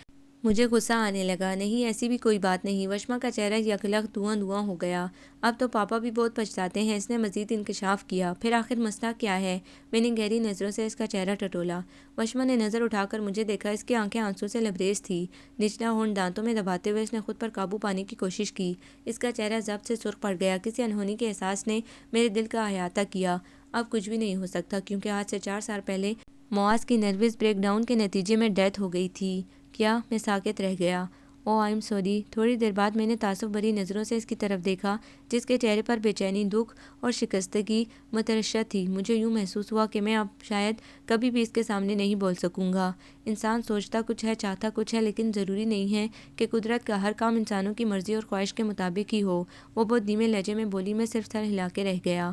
مجھے غصہ آنے لگا۔ نہیں، ایسی بھی کوئی بات نہیں۔ وشما کا چہرہ یکلخت دھواں دھواں ہو گیا۔ اب تو پاپا بھی بہت پچھتاتے ہیں۔ اس نے مزید انکشاف کیا۔ پھر آخر مسئلہ کیا ہے؟ میں نے گہری نظروں سے اس کا چہرہ ٹٹولا۔ وشما نے نظر اٹھا کر مجھے دیکھا۔ اس کی آنکھیں آنسو سے لبریز تھی۔ نچلا ہونٹ دانتوں میں دباتے ہوئے اس نے خود پر قابو پانے کی کوشش کی۔ اس کا چہرہ ضبط سے سرخ پڑ گیا۔ کسی انہونی کے احساس نے میرے دل کا احاطہ کیا۔ اب کچھ بھی نہیں ہو سکتا، کیونکہ آج سے 4 سال پہلے معاذ کی نروس بریک ڈاؤن کے نتیجے میں ڈیتھ ہو گئی تھی۔ کیا؟ میں ساکت رہ گیا۔ او آئی ایم سوری۔ تھوڑی دیر بعد میں نے تعصب بھری نظروں سے اس کی طرف دیکھا، جس کے چہرے پر بے چینی، دکھ اور شکستگی مترشح تھی۔ مجھے یوں محسوس ہوا کہ میں اب شاید کبھی بھی اس کے سامنے نہیں بول سکوں گا۔ انسان سوچتا کچھ ہے، چاہتا کچھ ہے، لیکن ضروری نہیں ہے کہ قدرت کا ہر کام انسانوں کی مرضی اور خواہش کے مطابق ہی ہو۔ وہ بہت دھیمے لہجے میں بولی۔ میں صرف سر ہلا کے رہ گیا۔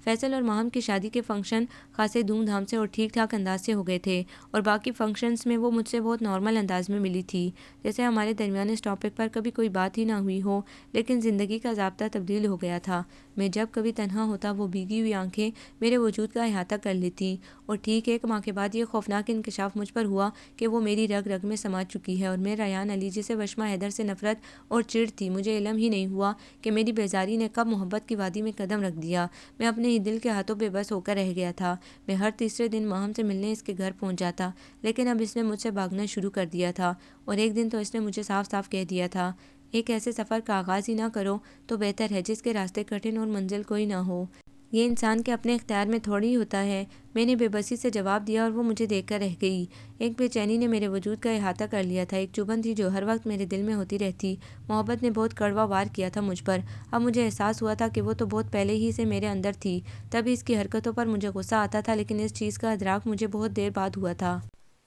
فیصل اور ماہم کی شادی کے فنکشن خاصے دھوم دھام سے اور ٹھیک ٹھاک انداز سے ہو گئے تھے، اور باقی فنکشنز میں وہ مجھ سے بہت نارمل انداز میں ملی تھی، جیسے ہمارے درمیان اس ٹاپک پر کبھی کوئی بات ہی نہ ہوئی ہو۔ لیکن زندگی کا ضابطہ تبدیل ہو گیا تھا۔ میں جب کبھی تنہا ہوتا، وہ بھیگی ہوئی آنکھیں میرے وجود کا احاطہ کر لیتی، اور ٹھیک 1 ماہ کے بعد یہ خوفناک انکشاف مجھ پر ہوا کہ وہ میری رگ رگ میں سما چکی ہے، اور میں ریان علی، جسے وشما حیدر سے نفرت اور چڑ تھی، مجھے علم ہی نہیں ہوا کہ میری بیزاری نے کب محبت کی وادی میں قدم رکھ دیا۔ میں اپنے ہی دل کے ہاتھوں بے بس ہو کر رہ گیا تھا۔ میں ہر تیسرے دن ماہم سے ملنے اس کے گھر پہنچ جاتا، لیکن اب اس نے مجھ سے بھاگنا شروع کر دیا تھا، اور ایک دن تو اس نے مجھے صاف صاف کہہ دیا تھا، ایک ایسے سفر کا آغاز ہی نہ کرو تو بہتر ہے جس کے راستے کٹھن اور منزل کوئی نہ ہو۔ یہ انسان کے اپنے اختیار میں تھوڑی ہی ہوتا ہے۔ میں نے بے بسی سے جواب دیا، اور وہ مجھے دیکھ کر رہ گئی۔ ایک بے چینی نے میرے وجود کا احاطہ کر لیا تھا، ایک چبھن تھی جو ہر وقت میرے دل میں ہوتی رہتی۔ محبت نے بہت کڑوا وار کیا تھا مجھ پر۔ اب مجھے احساس ہوا تھا کہ وہ تو بہت پہلے ہی سے میرے اندر تھی۔ تبھی اس کی حرکتوں پر مجھے غصہ آتا تھا، لیکن اس چیز کا ادراک مجھے بہت دیر بعد ہوا تھا۔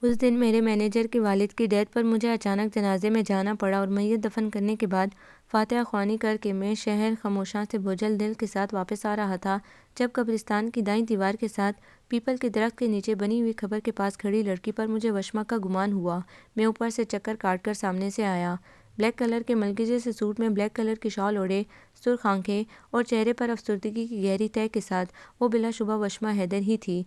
اس دن میرے مینیجر کے والد کی ڈیتھ پر مجھے اچانک جنازے میں جانا پڑا، اور میت دفن کرنے کے بعد فاتحہ خوانی کر کے میں شہر خاموشاں سے بوجھل دل کے ساتھ واپس آ رہا تھا، جب قبرستان کی دائیں دیوار کے ساتھ پیپل کے درخت کے نیچے بنی ہوئی قبر کے پاس کھڑی لڑکی پر مجھے وشما کا گمان ہوا۔ میں اوپر سے چکر کاٹ کر سامنے سے آیا۔ بلیک کلر کے ملگیجے سے سوٹ میں بلیک کلر کی شال اوڑھے، سرخ آنکھیں اور چہرے پر افسردگی کی گہری تہ کے ساتھ وہ بلا شبہ وشما حیدر ہی تھی۔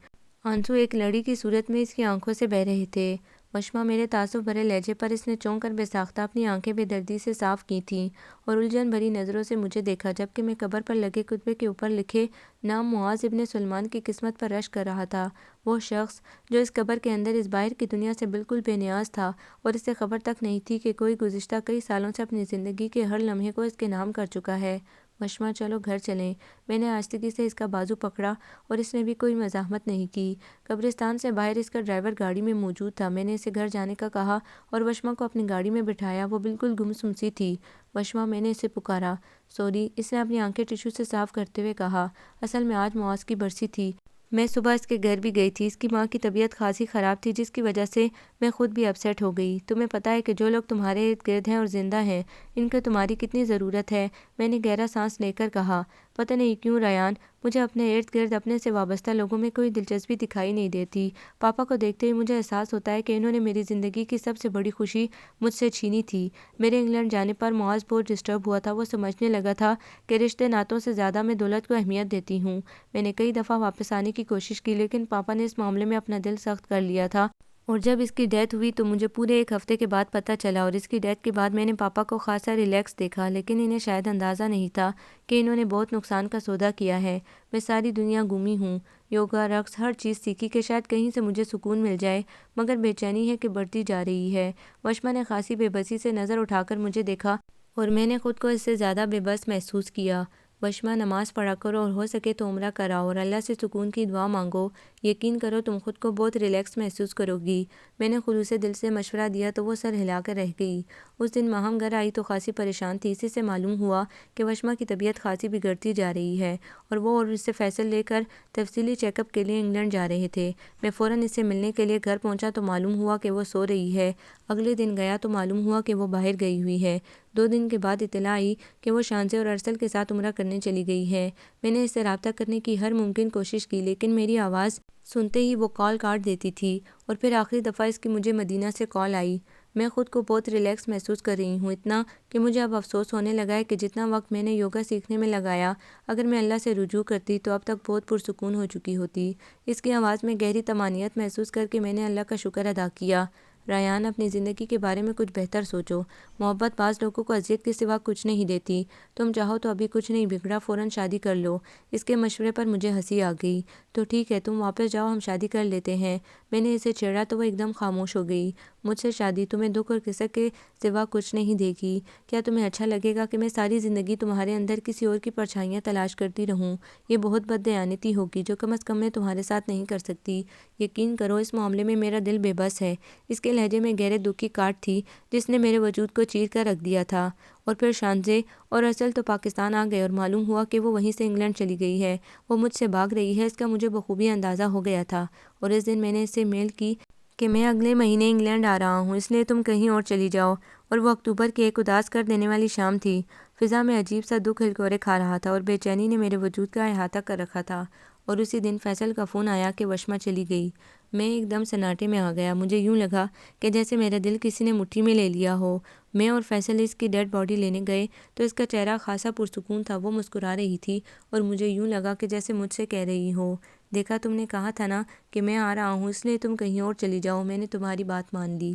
آنسو ایک لڑی کی صورت میں اس کی آنکھوں سے بہہ رہے تھے۔ وشما، میرے تعصب بھرے لہجے پر اس نے چونک کر بے ساختہ اپنی آنکھیں بے دردی سے صاف کی تھیں، اور الجھن بھری نظروں سے مجھے دیکھا، جبکہ میں قبر پر لگے کتبے کے اوپر لکھے نام معاذ ابن سلمان کی قسمت پر رشک کر رہا تھا۔ وہ شخص جو اس قبر کے اندر اس باہر کی دنیا سے بالکل بے نیاز تھا، اور اسے خبر تک نہیں تھی کہ کوئی گزشتہ کئی سالوں سے اپنی زندگی کے ہر لمحے کو اس کے نام کر چکا ہے۔ وشما، چلو گھر چلیں۔ میں نے آہستگی سے اس کا بازو پکڑا، اور اس نے بھی کوئی مزاحمت نہیں کی۔ قبرستان سے باہر اس کا ڈرائیور گاڑی میں موجود تھا۔ میں نے اسے گھر جانے کا کہا اور وشما کو اپنی گاڑی میں بٹھایا۔ وہ بالکل گمسم سی تھی۔ وشما، میں نے اسے پکارا۔ سوری، اس نے اپنی آنکھیں ٹشو سے صاف کرتے ہوئے کہا۔ اصل میں آج معاذ کی برسی تھی۔ میں صبح اس کے گھر بھی گئی تھی۔ اس کی ماں کی طبیعت خاصی خراب تھی، جس کی وجہ سے میں خود بھی اپسیٹ ہو گئی۔ تمہیں پتہ ہے کہ جو لوگ تمہارے ارد گرد ہیں اور زندہ ہیں، ان کو تمہاری کتنی ضرورت ہے؟ میں نے گہرا سانس لے کر کہا۔ پتہ نہیں کیوں ریان، مجھے اپنے ارد گرد اپنے سے وابستہ لوگوں میں کوئی دلچسپی دکھائی نہیں دیتی۔ پاپا کو دیکھتے ہی مجھے احساس ہوتا ہے کہ انہوں نے میری زندگی کی سب سے بڑی خوشی مجھ سے چھینی تھی۔ میرے انگلینڈ جانے پر معاذ بہت ڈسٹرب ہوا تھا۔ وہ سمجھنے لگا تھا کہ رشتے ناتوں سے زیادہ میں دولت کو اہمیت دیتی ہوں۔ میں نے کئی دفعہ واپس آنے کی کوشش کی، لیکن پاپا نے اس معاملے میں اپنا دل سخت کر لیا تھا، اور جب اس کی ڈیتھ ہوئی تو مجھے پورے 1 ہفتے کے بعد پتہ چلا، اور اس کی ڈیتھ کے بعد میں نے پاپا کو خاصا ریلیکس دیکھا، لیکن انہیں شاید اندازہ نہیں تھا کہ انہوں نے بہت نقصان کا سودا کیا ہے۔ میں ساری دنیا گھومی ہوں، یوگا، رقص، ہر چیز سیکھی کہ شاید کہیں سے مجھے سکون مل جائے، مگر بے چینی ہے کہ بڑھتی جا رہی ہے۔ وشما نے خاصی بے بسی سے نظر اٹھا کر مجھے دیکھا، اور میں نے خود کو اس سے زیادہ بے بس محسوس کیا۔ وشما، نماز پڑھا کرو، اور ہو سکے تو عمرہ کراؤ، اور اللہ سے سکون کی دعا مانگو۔ یقین کرو تم خود کو بہت ریلیکس محسوس کرو گی۔ میں نے خلوص دل سے مشورہ دیا تو وہ سر ہلا کر رہ گئی، اس دن ماہم گھر آئی تو خاصی پریشان تھی۔ اسی سے معلوم ہوا کہ وشما کی طبیعت خاصی بگڑتی جا رہی ہے اور وہ اور اس سے فیصل لے کر تفصیلی چیک اپ کے لیے انگلینڈ جا رہے تھے۔ میں فوراً اس سے ملنے کے لیے گھر پہنچا تو معلوم ہوا کہ وہ سو رہی ہے۔ اگلے دن گیا تو معلوم ہوا کہ وہ باہر گئی ہوئی ہے۔ 2 دن کے بعد اطلاع آئی کہ وہ شانزے اور ارسل کے ساتھ عمرہ کرنے چلی گئی ہے۔ میں نے اس سے رابطہ کرنے کی ہر ممکن کوشش کی لیکن میری آواز سنتے ہی وہ کال کاٹ دیتی تھی اور پھر آخری دفعہ اس کی مجھے مدینہ سے کال آئی۔ میں خود کو بہت ریلیکس محسوس کر رہی ہوں، اتنا کہ مجھے اب افسوس ہونے لگا ہے کہ جتنا وقت میں نے یوگا سیکھنے میں لگایا، اگر میں اللہ سے رجوع کرتی تو اب تک بہت پرسکون ہو چکی ہوتی۔ اس کی آواز میں گہری طمانینت محسوس کر کے میں نے اللہ کا شکر ادا کیا۔ ریان، اپنی زندگی کے بارے میں کچھ بہتر سوچو۔ محبت بعض لوگوں کو اذیت کے سوا کچھ نہیں دیتی۔ تم چاہو تو ابھی کچھ نہیں بگڑا، فوراً شادی کر لو۔ اس کے مشورے پر مجھے ہنسی آ گئی۔ تو ٹھیک ہے، تم واپس جاؤ، ہم شادی کر لیتے ہیں۔ میں نے اسے چھیڑا تو وہ ایک دم خاموش ہو گئی۔ مجھ سے شادی تمہیں دکھ اور کسک کے سوا کچھ نہیں دے گی۔ کیا تمہیں اچھا لگے گا کہ میں ساری زندگی تمہارے اندر کسی اور کی پرچھائیاں تلاش کرتی رہوں؟ یہ بہت بددیانتی ہوگی جو کم از کم میں تمہارے ساتھ نہیں کر سکتی۔ یقین کرو، اس معاملے میں میرا دل بے بس ہے۔ اس کے لہجے میں گہرے دکھ کی کاٹ تھی جس نے میرے وجود کو چیر کر رکھ دیا تھا۔ اور پھر شانزے اور ارسل تو پاکستان آ گئے اور معلوم ہوا کہ وہ وہیں سے انگلینڈ چلی گئی ہے۔ وہ مجھ سے بھاگ رہی ہے، اس کا مجھے بخوبی اندازہ ہو گیا تھا۔ اور اس دن میں نے اس سے میل کی کہ میں اگلے مہینے انگلینڈ آ رہا ہوں، اس لیے تم کہیں اور چلی جاؤ۔ اور وہ اکتوبر کی ایک اداس کر دینے والی شام تھی۔ فضا میں عجیب سا دکھ ہلکورے کھا رہا تھا اور بے چینی نے میرے وجود کا احاطہ کر رکھا تھا۔ اور اسی دن فیصل کا فون آیا کہ وشما چلی گئی۔ میں ایک دم سناٹے میں آ گیا۔ مجھے یوں لگا کہ جیسے میرا دل کسی نے مٹھی میں لے لیا ہو۔ میں اور فیصل اس کی ڈیڈ باڈی لینے گئے تو اس کا چہرہ خاصا پرسکون تھا۔ وہ مسکرا رہی تھی اور مجھے یوں لگا کہ جیسے مجھ سے کہہ رہی ہو، دیکھا تم نے کہا تھا نا کہ میں آ رہا ہوں، اس لیے تم کہیں اور چلی جاؤ، میں نے تمہاری بات مان لی۔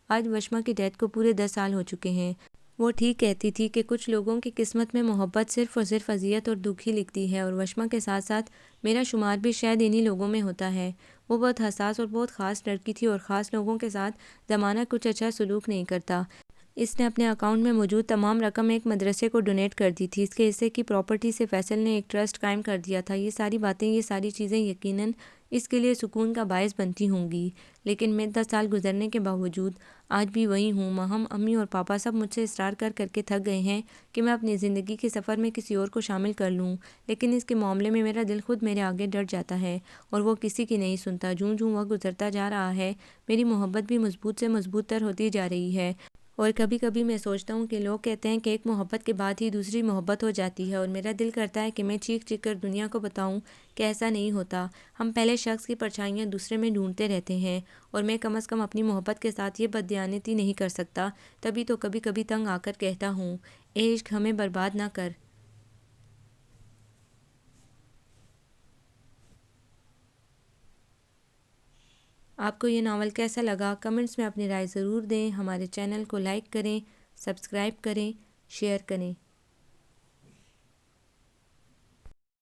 آج وشما کی ڈیتھ کو پورے 10 سال ہو چکے ہیں۔ وہ ٹھیک کہتی تھی کہ کچھ لوگوں کی قسمت میں محبت صرف اور صرف اذیت اور دکھ ہی لکھتی ہے، اور وشما کے ساتھ ساتھ میرا شمار بھی شاید انہی لوگوں میں ہوتا ہے۔ وہ بہت حساس اور بہت خاص لڑکی تھی اور خاص لوگوں کے ساتھ زمانہ کچھ اچھا سلوک نہیں کرتا۔ اس نے اپنے اکاؤنٹ میں موجود تمام رقم ایک مدرسے کو ڈونیٹ کر دی تھی۔ اس کے حصے کی پراپرٹی سے فیصل نے ایک ٹرسٹ قائم کر دیا تھا۔ یہ ساری باتیں، یہ ساری چیزیں یقیناً اس کے لیے سکون کا باعث بنتی ہوں گی، لیکن میں 10 سال گزرنے کے باوجود آج بھی وہی ہوں۔ ماہم، امی اور پاپا سب مجھ سے اصرار کر کر کے تھک گئے ہیں کہ میں اپنی زندگی کے سفر میں کسی اور کو شامل کر لوں، لیکن اس کے معاملے میں میرا دل خود میرے آگے ڈٹ جاتا ہے اور وہ کسی کی نہیں سنتا۔ جوں جوں وقت گزرتا جا رہا ہے، میری محبت بھی مضبوط سے مضبوط تر ہوتی جا رہی ہے۔ اور کبھی کبھی میں سوچتا ہوں کہ لوگ کہتے ہیں کہ ایک محبت کے بعد ہی دوسری محبت ہو جاتی ہے، اور میرا دل کرتا ہے کہ میں چیخ چیخ کر دنیا کو بتاؤں کہ ایسا نہیں ہوتا۔ ہم پہلے شخص کی پرچھائیاں دوسرے میں ڈھونڈتے رہتے ہیں، اور میں کم از کم اپنی محبت کے ساتھ یہ بددیانتی نہیں کر سکتا۔ تبھی تو کبھی کبھی تنگ آ کر کہتا ہوں، اے عشق، ہمیں برباد نہ کر۔ آپ کو یہ ناول کیسا لگا؟ کمنٹس میں اپنی رائے ضرور دیں۔ ہمارے چینل کو لائک کریں، سبسکرائب کریں، شیئر کریں۔